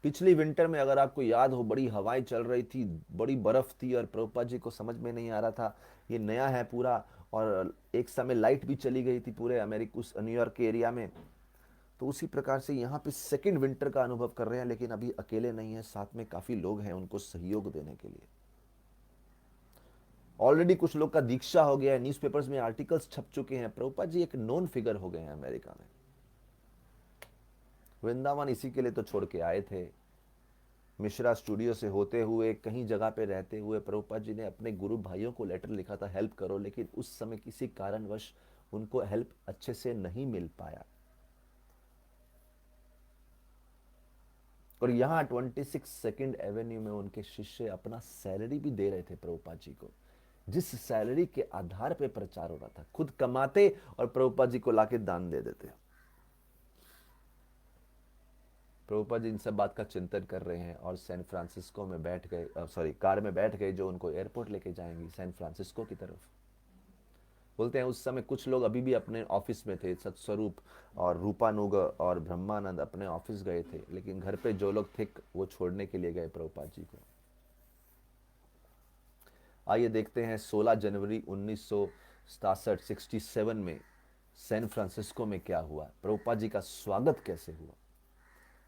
पिछली विंटर में अगर आपको याद हो बड़ी हवाएं चल रही थी, बड़ी बर्फ थी और प्रभुपाद जी को समझ में नहीं आ रहा था ये नया है पूरा। और एक समय लाइट भी चली गई थी पूरे अमेरिका उस न्यूयॉर्क के एरिया में। तो उसी प्रकार से यहाँ पे सेकंड विंटर का अनुभव कर रहे हैं, लेकिन अभी अकेले नहीं है, साथ में काफी लोग हैं उनको सहयोग देने के लिए। ऑलरेडी कुछ लोग का दीक्षा हो गया है, न्यूज़पेपर्स में आर्टिकल्स छप चुके हैं, प्रभुपाद जी एक नोन फिगर हो गए हैं अमेरिका में। वृंदावन इसी के लिए तो छोड़ के आए थे। मिश्रा स्टूडियो से होते हुए कहीं जगह पे रहते हुए प्रभुपाद जी ने अपने गुरु भाइयों को लेटर लिखा था हेल्प करो, लेकिन उस समय किसी कारणवश उनको हेल्प अच्छे से नहीं मिल पाया। और यहाँ 26 सेकंड एवेन्यू में उनके शिष्य अपना सैलरी भी दे रहे थे प्रभुपाद जी को, जिस सैलरी के आधार पे प्रचार हो रहा था, खुद कमाते और प्रभुपाद जी को लाके दान दे देते। प्रभुपाद जी इन सब बात का चिंतन कर रहे हैं और सैन फ्रांसिस्को में बैठ गए, सॉरी कार में बैठ गए जो उनको एयरपोर्ट लेके जाएंगी सैन फ्रांसिस्को की तरफ। बोलते हैं उस समय कुछ लोग अभी भी अपने ऑफिस में थे, सत्स्वरूप और रूपानुग और ब्रह्मानंद अपने ऑफिस गए थे, लेकिन घर पे जो लोग थे वो छोड़ने के लिए गए प्रभुपाद जी को। आइए देखते हैं 16 जनवरी 1967 में सैन फ्रांसिस्को में क्या हुआ, प्रभुपाद जी का स्वागत कैसे हुआ।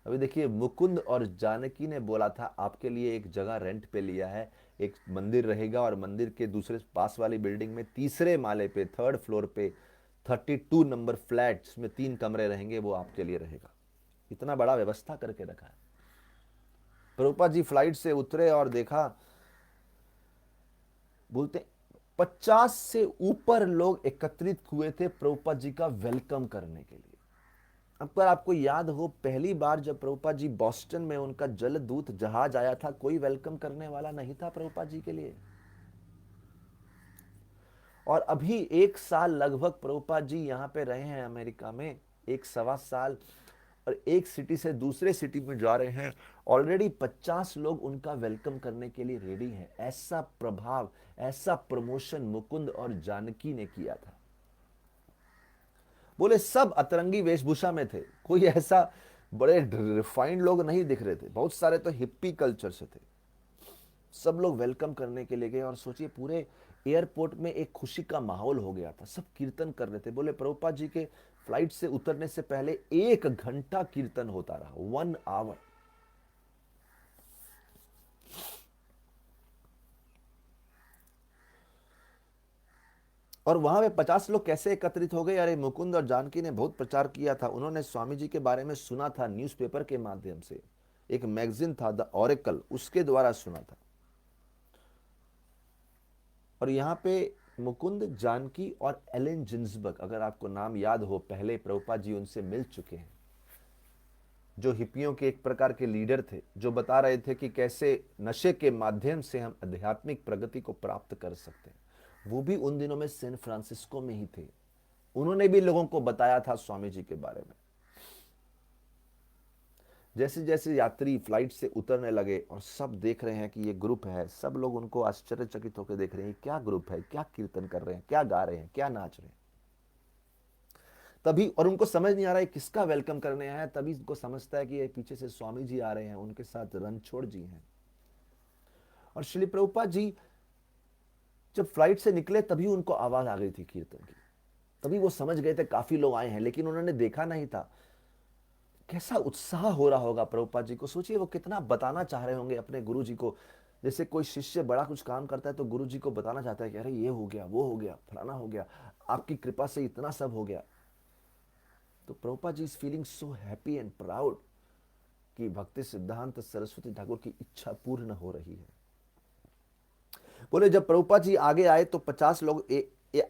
अभी देखिए, मुकुंद और जानकी ने बोला था आपके लिए एक जगह रेंट पे लिया है, एक मंदिर रहेगा और मंदिर के दूसरे पास वाली बिल्डिंग में तीसरे माले पे 3rd फ्लोर पे 32 नंबर फ्लैट में 3 कमरे रहेंगे, वो आपके लिए रहेगा। इतना बड़ा व्यवस्था करके रखा है। प्रभुपाद जी फ्लाइट से उतरे और देखा, बोलते 50 से ऊपर लोग एकत्रित हुए थे प्रभुपाद जी का वेलकम करने के लिए। अब आपको याद हो पहली बार जब प्रभुपाद जी बॉस्टन में उनका जलदूत जहाज आया था, कोई वेलकम करने वाला नहीं था प्रभुपाद जी के लिए। और अभी 1 साल लगभग प्रभुपाद जी यहाँ पे रहे हैं अमेरिका में, 1 सवा साल। और एक सिटी से दूसरे सिटी में जा रहे हैं, ऑलरेडी 50 लोग उनका वेलकम करने के लिए रेडी हैं। ऐसा प्रभाव, ऐसा प्रमोशन मुकुंद और जानकी ने किया था। बोले सब अतरंगी वेशभूषा में थे, कोई ऐसा बड़े रिफाइंड लोग नहीं दिख रहे थे, बहुत सारे तो हिप्पी कल्चर से थे। सब लोग वेलकम करने के लिए गए और सोचिए पूरे एयरपोर्ट में एक खुशी का माहौल हो गया था, सब कीर्तन कर रहे थे। बोले प्रभुपाद जी के फ्लाइट से उतरने से पहले 1 घंटा कीर्तन होता रहा, 1 आवर। और वहां पे 50 लोग कैसे एकत्रित हो गए? अरे मुकुंद और जानकी ने बहुत प्रचार किया था, उन्होंने स्वामी जी के बारे में सुना था न्यूज़पेपर के माध्यम से, एक मैगजीन था द ऑरेकल, उसके द्वारा सुना था। और यहाँ पे मुकुंद, जानकी और एलेन जिन्सबर्ग, अगर आपको नाम याद हो, पहले प्रभुपाद जी उनसे मिल चुके हैं, जो हिप्पियों के एक प्रकार के लीडर थे, जो बता रहे थे कि कैसे नशे के माध्यम से हम आध्यात्मिक प्रगति को प्राप्त कर सकते हैं। वो भी उन दिनों में सैन फ्रांसिस्को में ही थे, उन्होंने भी लोगों को बताया था स्वामी जी के बारे में। जैसे जैसे यात्री फ्लाइट से उतरने लगे और सब देख रहे हैं कि ये ग्रुप है, सब लोग उनको आश्चर्यचकित होकर देख रहे हैं, क्या ग्रुप है, क्या कीर्तन कर रहे हैं, क्या गा रहे हैं, क्या नाच रहे हैं। तभी, और उनको समझ नहीं आ रहा है किसका वेलकम करने आया है, तभी उनको समझता है कि ये पीछे से स्वामी जी आ रहे हैं, उनके साथ रणछोड़ जी हैं। और श्री प्रभुपाद जी जब फ्लाइट से निकले तभी उनको आवाज आ गई थी कीर्तन की, तभी वो समझ गए थे काफी लोग आए हैं, लेकिन उन्होंने देखा नहीं था। कैसा उत्साह हो रहा होगा प्रभुपाद जी को, सोचिए वो कितना बताना चाह रहे होंगे अपने गुरु जी को। जैसे कोई शिष्य बड़ा कुछ काम करता है तो गुरु जी को बताना चाहता है कि अरे ये हो गया, वो हो गया, फलाना हो गया, आपकी कृपा से इतना सब हो गया। तो Prabhupada ji is feeling so happy and proud कि भक्ति सिद्धांत सरस्वती ठाकुर की इच्छा पूर्ण हो रही है। बोले जब प्रभुपाद जी आगे आए तो 50 लोग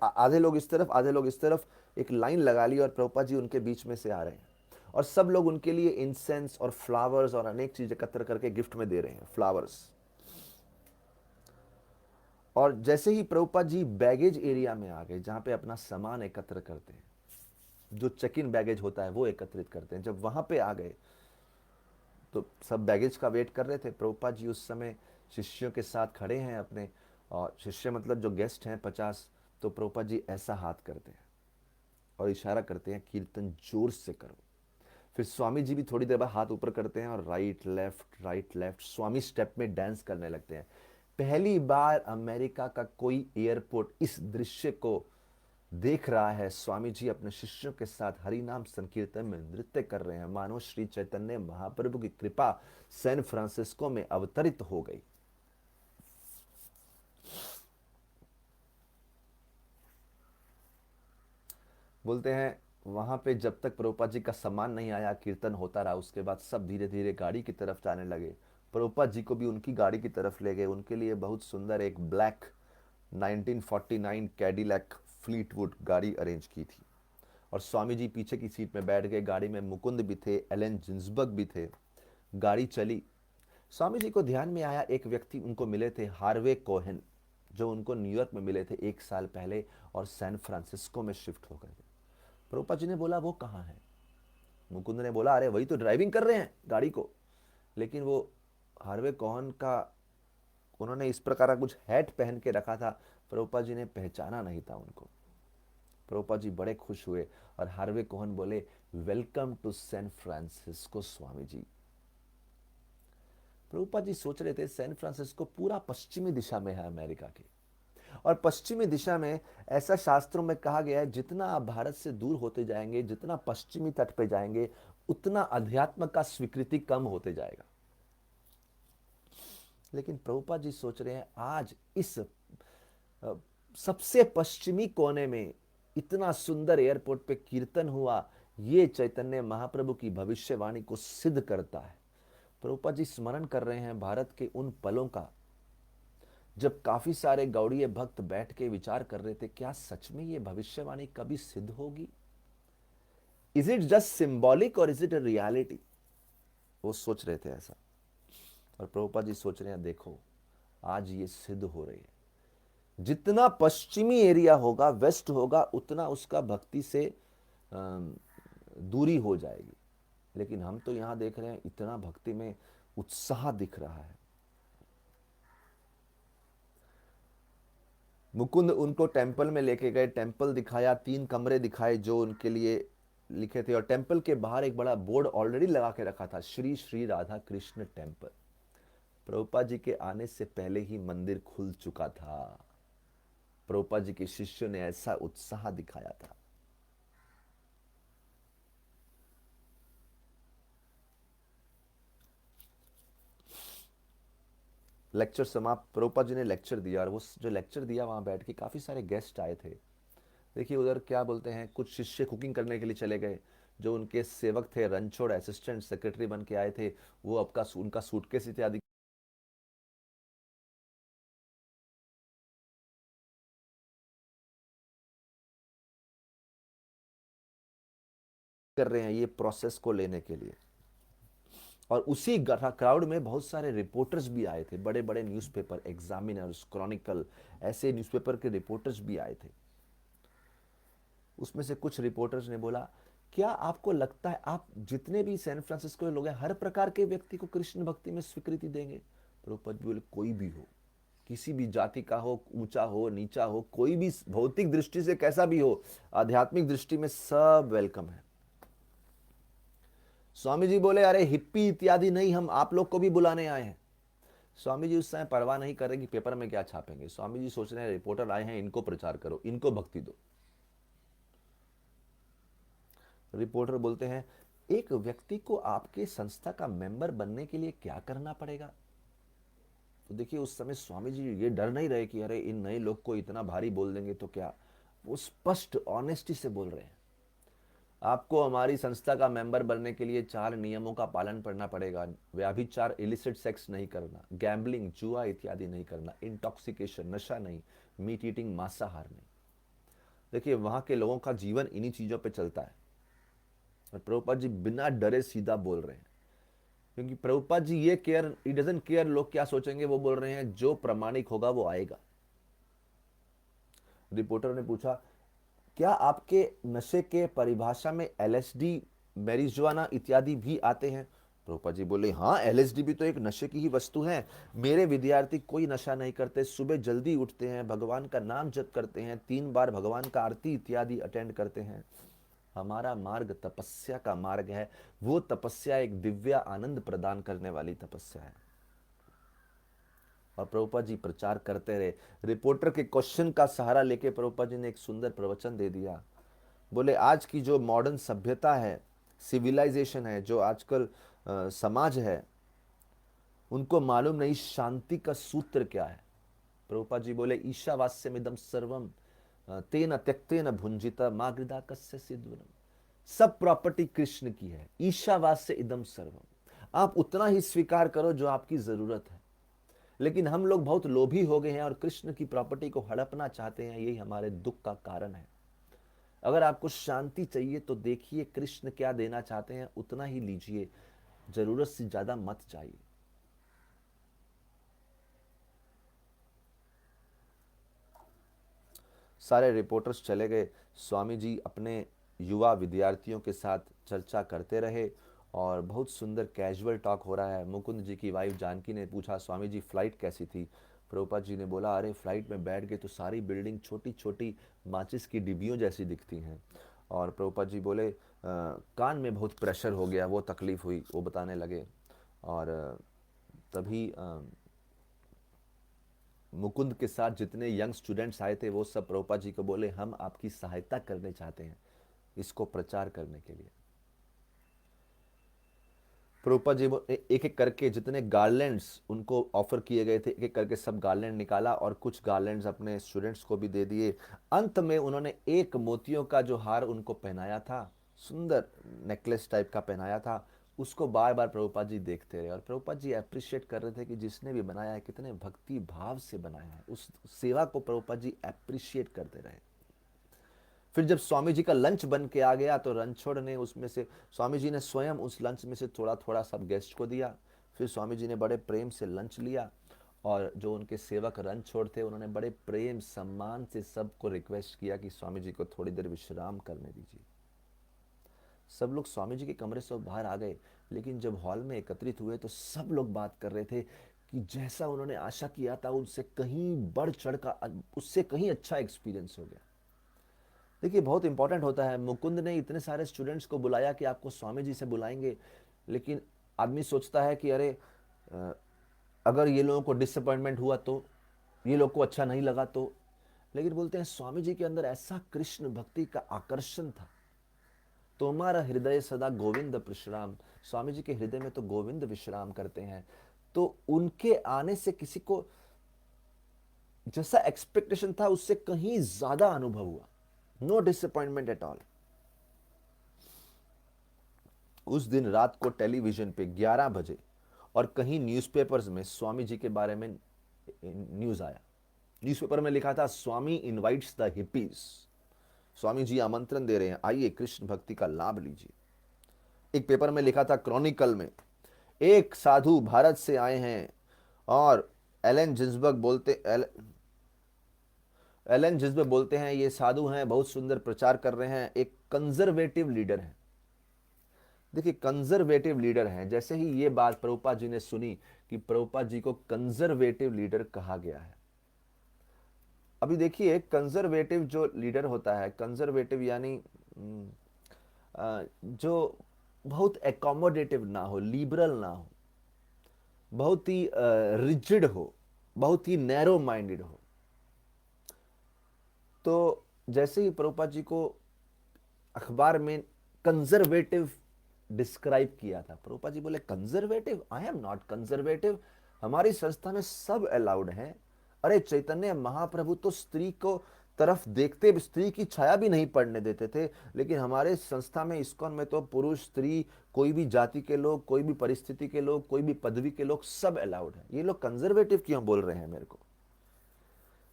आधे लोग इस तरफ, आधे लोग इस तरफ, एक लाइन लगा ली और प्रभुपाद जी उनके बीच में से आ रहे हैं। और सब लोग उनके लिए इंसेंस और फ्लावर्स और अनेक चीज एकत्र करके गिफ्ट में दे रहे हैं, फ्लावर्स। और जैसे ही प्रभुपाद जी बैगेज एरिया में आ गए, जहां पे अपना सामान एकत्र करते हैं, जो चेक इन बैगेज होता है वो एकत्रित करते हैं, जब वहां पे आ गए तो सब बैगेज का वेट कर रहे थे। प्रभुपाद जी उस समय शिष्यों के साथ खड़े हैं अपने, और शिष्य मतलब जो गेस्ट हैं 50। तो प्रभुपाद जी ऐसा हाथ करते हैं और इशारा करते हैं कीर्तन जोर से करो। फिर स्वामी जी भी थोड़ी देर बाद हाथ ऊपर करते हैं और राइट लेफ्ट स्वामी स्टेप में डांस करने लगते हैं। पहली बार अमेरिका का कोई एयरपोर्ट इस दृश्य को देख रहा है, स्वामी जी अपने शिष्यों के साथ हरिनाम संकीर्तन में नृत्य कर रहे हैं, मानो श्री चैतन्य महाप्रभु की कृपा सैन फ्रांसिस्को में अवतरित हो गई। बोलते हैं वहां पे जब तक प्रभुपाद जी का सम्मान नहीं आया, कीर्तन होता रहा, उसके बाद सब धीरे धीरे गाड़ी की तरफ जाने लगे। प्रभुपाद जी को भी उनकी गाड़ी की तरफ ले गए, उनके लिए बहुत सुंदर एक ब्लैक 1949 कैडिलैक फ्लीटवुड गाड़ी अरेंज की थी। और स्वामी जी पीछे की सीट में बैठ गए, गाड़ी में मुकुंद भी थे, एलेन जिन्सबर्ग भी थे। गाड़ी चली। स्वामी जी को ध्यान में आया, एक व्यक्ति उनको मिले थे, हार्वे कोहेन, जो उनको न्यूयॉर्क में मिले थे 1 साल पहले और सैन फ्रांसिस्को में शिफ्ट हो गए थे। प्रभुपाद जी ने बोला वो कहाँ है? मुकुंद ने बोला अरे वही तो ड्राइविंग कर रहे हैं गाड़ी को। लेकिन वो हार्वे कोहन का, उन्होंने इस प्रकार का कुछ हैट पहन के रखा था, प्रभुपाद जी ने पहचाना नहीं था उनको। प्रभुपाद जी बड़े खुश हुए और हार्वे कोहन बोले welcome to San Francisco Swami ji. Prabhupada ji सोच रहे थे सैन फ्रांसिस्को पूरा पश्चिमी दिशा में है अमेरिका के, और पश्चिमी दिशा में ऐसा शास्त्रों में कहा गया है जितना आप भारत से दूर होते जाएंगे, जितना पश्चिमी तट पे जाएंगे, उतना अध्यात्म का स्वीकृति कम होते जाएगा। लेकिन प्रभुपाद जी सोच रहे हैं आज इस सबसे पश्चिमी कोने में इतना सुंदर एयरपोर्ट पे कीर्तन हुआ, ये चैतन्य महाप्रभु की भविष्यवाणी को सिद्ध करता है। प्रभुपाद जी स्मरण कर रहे हैं भारत के उन पलों का जब काफी सारे गौड़ीय भक्त बैठ के विचार कर रहे थे, क्या सच में ये भविष्यवाणी कभी सिद्ध होगी? इज इट जस्ट सिंबॉलिक और इज इट अ रियलिटी? वो सोच रहे थे ऐसा। और प्रभुपाद जी सोच रहे हैं देखो आज ये सिद्ध हो रही है। जितना पश्चिमी एरिया होगा, वेस्ट होगा, उतना उसका भक्ति से दूरी हो जाएगी। लेकिन हम तो यहाँ देख रहे हैं इतना भक्ति में उत्साह दिख रहा है। मुकुंद उनको टेंपल में लेके गए, टेंपल दिखाया, 3 कमरे दिखाए जो उनके लिए लिखे थे, और टेंपल के बाहर एक बड़ा बोर्ड ऑलरेडी लगा के रखा था, श्री श्री राधा कृष्ण टेंपल। प्रभुपाद जी के आने से पहले ही मंदिर खुल चुका था। प्रभुपाद जी के शिष्यों ने ऐसा उत्साह दिखाया था। लेक्चर समाप्त, प्रभुपाद जी ने लेक्चर दिया, और वो जो लेक्चर दिया वहां बैठ के काफी सारे गेस्ट आए थे। देखिए उधर क्या बोलते हैं, कुछ शिष्य कुकिंग करने के लिए चले गए, जो उनके सेवक थे, रणछोड़ असिस्टेंट सेक्रेटरी बन के आए थे, वो आपका उनका सूटकेस इत्यादि कर रहे हैं ये प्रोसेस को लेने के लिए। और उसी क्राउड में बहुत सारे रिपोर्टर्स भी आए थे, बड़े बड़े न्यूज़पेपर, एग्जामिनर्स, क्रॉनिकल, ऐसे न्यूज़पेपर के रिपोर्टर्स भी आए थे। उसमें से कुछ रिपोर्टर्स ने बोला, क्या आपको लगता है आप जितने भी सैन फ्रांसिस्को के लोग हैं, हर प्रकार के व्यक्ति को कृष्ण भक्ति में स्वीकृति देंगे? प्रभुपद बोले, कोई भी हो, किसी भी जाति का हो, ऊंचा हो, नीचा हो, कोई भी भौतिक दृष्टि से कैसा भी हो, आध्यात्मिक दृष्टि में सब वेलकम है। स्वामी जी बोले, अरे हिप्पी इत्यादि नहीं, हम आप लोग को भी बुलाने आए हैं। स्वामी जी उस समय परवाह नहीं कर रहे कि पेपर में क्या छापेंगे। स्वामी जी सोच रहे हैं रिपोर्टर आए हैं, इनको प्रचार करो, इनको भक्ति दो। रिपोर्टर बोलते हैं, एक व्यक्ति को आपके संस्था का मेंबर बनने के लिए क्या करना पड़ेगा? तो देखिए उस समय स्वामी जी ये डर नहीं रहे कि अरे इन नए लोग को इतना भारी बोल देंगे तो क्या। वो स्पष्ट ऑनेस्टी से बोल रहे हैं, आपको हमारी संस्था का मेंबर बनने के लिए 4 नियमों का पालन करना पड़ेगा। व्याभिचार, इलिसिट सेक्स नहीं करना, गैम्बलिंग, जुआ इत्यादि नहीं करना, इंटॉक्सिकेशन, नशा नहीं, मीट ईटिंग, मांसाहार नहीं। देखिए वहां के लोगों का जीवन इन्हीं चीजों पे चलता है, और प्रभुपाद जी बिना डरे सीधा बोल रहे हैं, क्योंकि प्रभुपाद जी ये केयर, ही डजंट केयर लोग क्या सोचेंगे। वो बोल रहे हैं जो प्रमाणिक होगा वो आएगा। रिपोर्टर ने पूछा, क्या आपके नशे के परिभाषा में एलएसडी, मैरिजुआना इत्यादि भी आते हैं? प्रभुपाद जी बोले, हाँ, एलएसडी भी तो एक नशे की ही वस्तु है। मेरे विद्यार्थी कोई नशा नहीं करते, सुबह जल्दी उठते हैं, भगवान का नाम जप करते हैं, 3 बार भगवान का आरती इत्यादि अटेंड करते हैं। हमारा मार्ग तपस्या का मार्ग है, वो तपस्या एक दिव्य आनंद प्रदान करने वाली तपस्या है। और प्रभुपाद जी प्रचार करते रहे। रिपोर्टर के क्वेश्चन का सहारा लेके प्रभुपाद जी ने एक सुंदर प्रवचन दे दिया। बोले, आज की जो मॉडर्न सभ्यता है, सिविलाइजेशन है, जो आजकल समाज है, उनको मालूम नहीं शांति का सूत्र क्या है। प्रभुपाद जी बोले, ईशावास्यमिदं सर्वम तेन त्यक्तेन भुंजित मागृदा कस्य सिद्धूरम। सब प्रॉपर्टी कृष्ण की है, ईशावास्य इदम सर्वम। आप उतना ही स्वीकार करो जो आपकी जरूरत है। लेकिन हम लोग बहुत लोभी हो गए हैं और कृष्ण की प्रॉपर्टी को हड़पना चाहते हैं, यही हमारे दुख का कारण है। अगर आपको शांति चाहिए तो देखिए कृष्ण क्या देना चाहते हैं, उतना ही लीजिए, जरूरत से ज्यादा मत चाहिए। सारे रिपोर्टर्स चले गए। स्वामी जी अपने युवा विद्यार्थियों के साथ चर्चा करते रहे, और बहुत सुंदर कैजुअल टॉक हो रहा है। मुकुंद जी की वाइफ जानकी ने पूछा, स्वामी जी फ्लाइट कैसी थी? प्रभुपाद जी ने बोला, अरे फ्लाइट में बैठ गए तो सारी बिल्डिंग छोटी छोटी माचिस की डिब्बियों जैसी दिखती हैं। और प्रभुपाद जी बोले, कान में बहुत प्रेशर हो गया, वो तकलीफ हुई, वो बताने लगे। और तभी मुकुंद के साथ जितने यंग स्टूडेंट्स आए थे वो सब प्रभुपाद जी को बोले, हम आपकी सहायता करने चाहते हैं इसको प्रचार करने के लिए। प्रभुपाद जी एक एक करके जितने गार्लैंड्स उनको ऑफर किए गए थे, एक एक करके सब गार्लैंड निकाला, और कुछ गार्लैंड्स अपने स्टूडेंट्स को भी दे दिए। अंत में उन्होंने एक मोतियों का जो हार उनको पहनाया था, सुंदर नेकलेस टाइप का पहनाया था, उसको बार बार प्रभुपाद जी देखते रहे। और प्रभुपाद जी अप्रिशिएट कर रहे थे कि जिसने भी बनाया है कितने भक्ति भाव से बनाया है, उस सेवा को प्रभुपाद जी अप्रिशिएट करते रहे। फिर जब स्वामी जी का लंच बन के आ गया तो रणछोड़ ने उसमें से, स्वामी जी ने स्वयं उस लंच में से थोड़ा थोड़ा सब गेस्ट को दिया। फिर स्वामी जी ने बड़े प्रेम से लंच लिया, और जो उनके सेवक रणछोड़ थे उन्होंने बड़े प्रेम सम्मान से सबको रिक्वेस्ट किया कि स्वामी जी को थोड़ी देर विश्राम करने दीजिए। सब लोग स्वामी जी के कमरे से बाहर आ गए, लेकिन जब हॉल में एकत्रित हुए तो सब लोग बात कर रहे थे कि जैसा उन्होंने आशा किया था उनसे कहीं बढ़ चढ़ का, उससे कहीं अच्छा एक्सपीरियंस हो गया। देखिए बहुत इंपॉर्टेंट होता है, मुकुंद ने इतने सारे स्टूडेंट्स को बुलाया कि आपको स्वामी जी से बुलाएंगे, लेकिन आदमी सोचता है कि अरे अ, अगर ये लोगों को डिसअपॉइंटमेंट हुआ तो, ये लोग को अच्छा नहीं लगा तो। लेकिन बोलते हैं स्वामी जी के अंदर ऐसा कृष्ण भक्ति का आकर्षण था, तुम्हारा हृदय सदा गोविंद विश्राम, स्वामी जी के हृदय में तो गोविंद विश्राम करते हैं। तो उनके आने से किसी को जैसा एक्सपेक्टेशन था उससे कहीं ज्यादा अनुभव हुआ, नो डिसअपॉइंटमेंट एट ऑल। उस दिन रात को टेलीविजन पे 11 बजे और कहीं न्यूज़पेपर्स में स्वामी जी के बारे में न्यूज आया। न्यूज़पेपर में लिखा था स्वामी invites the hippies, Swami ji आमंत्रण दे रहे हैं, आइए कृष्ण भक्ति का लाभ लीजिए। एक पेपर में लिखा था क्रॉनिकल में, एक साधु भारत से आए हैं और एलन जिन्सबर्ग बोलते एलन जिन्सबर्ग बोलते हैं ये साधु हैं, बहुत सुंदर प्रचार कर रहे हैं, एक कंजर्वेटिव लीडर है। देखिए कंजर्वेटिव लीडर हैं, जैसे ही ये बात प्रभुपाद जी ने सुनी कि प्रभुपाद जी को कंजर्वेटिव लीडर कहा गया है। अभी देखिए कंजर्वेटिव जो लीडर होता है, कंजर्वेटिव यानी जो बहुत एकोमोडेटिव ना हो, लिबरल ना हो, बहुत ही रिजिड हो, बहुत ही नैरो माइंडेड हो। तो जैसे ही प्रभुपाद जी को अखबार में कंजर्वेटिव डिस्क्राइब किया था, प्रभुपाद जी बोले conservative, I am not conservative, हमारी संस्था में सब अलाउड है। अरे चैतन्य महाप्रभु तो स्त्री को तरफ देखते स्त्री की छाया भी नहीं पड़ने देते थे, लेकिन हमारे संस्था में इस्कॉन में तो पुरुष स्त्री कोई भी जाति के लोग, कोई भी परिस्थिति के लोग, कोई भी पदवी के लोग सब अलाउड है। ये लोग कंजर्वेटिव क्यों बोल रहे हैं मेरे को?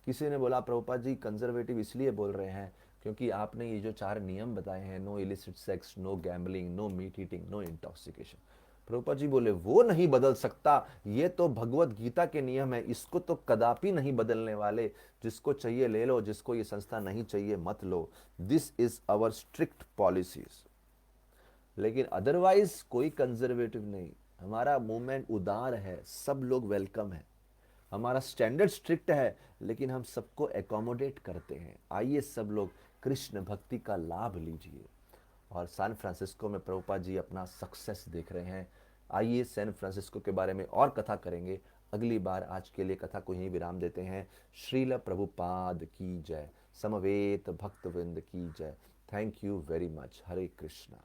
किसी ने बोला प्रभुपाद जी कंजर्वेटिव इसलिए बोल रहे हैं क्योंकि आपने ये जो 4 नियम बताए हैं, no illicit sex, no gambling, no meat eating, no intoxication. Prabhupada ji बोले वो नहीं बदल सकता, ये तो भगवत गीता के नियम है, इसको तो कदापि नहीं बदलने वाले, जिसको चाहिए ले लो, जिसको ये संस्था नहीं चाहिए मत लो, this is our strict policies. लेकिन अदरवाइज कोई कंजर्वेटिव नहीं, हमारा मूवमेंट उदार है, सब लोग वेलकम है, हमारा स्टैंडर्ड स्ट्रिक्ट है, लेकिन हम सबको एकोमोडेट करते हैं। आइए सब लोग कृष्ण भक्ति का लाभ लीजिए। और सैन फ्रांसिस्को में प्रभुपाद जी अपना सक्सेस देख रहे हैं। आइए सैन फ्रांसिस्को के बारे में और कथा करेंगे अगली बार। आज के लिए कथा को यहीं विराम देते हैं। श्रील प्रभुपाद की जय, समवेत भक्तवृंद की जय। Thank you very much. Hare Krishna.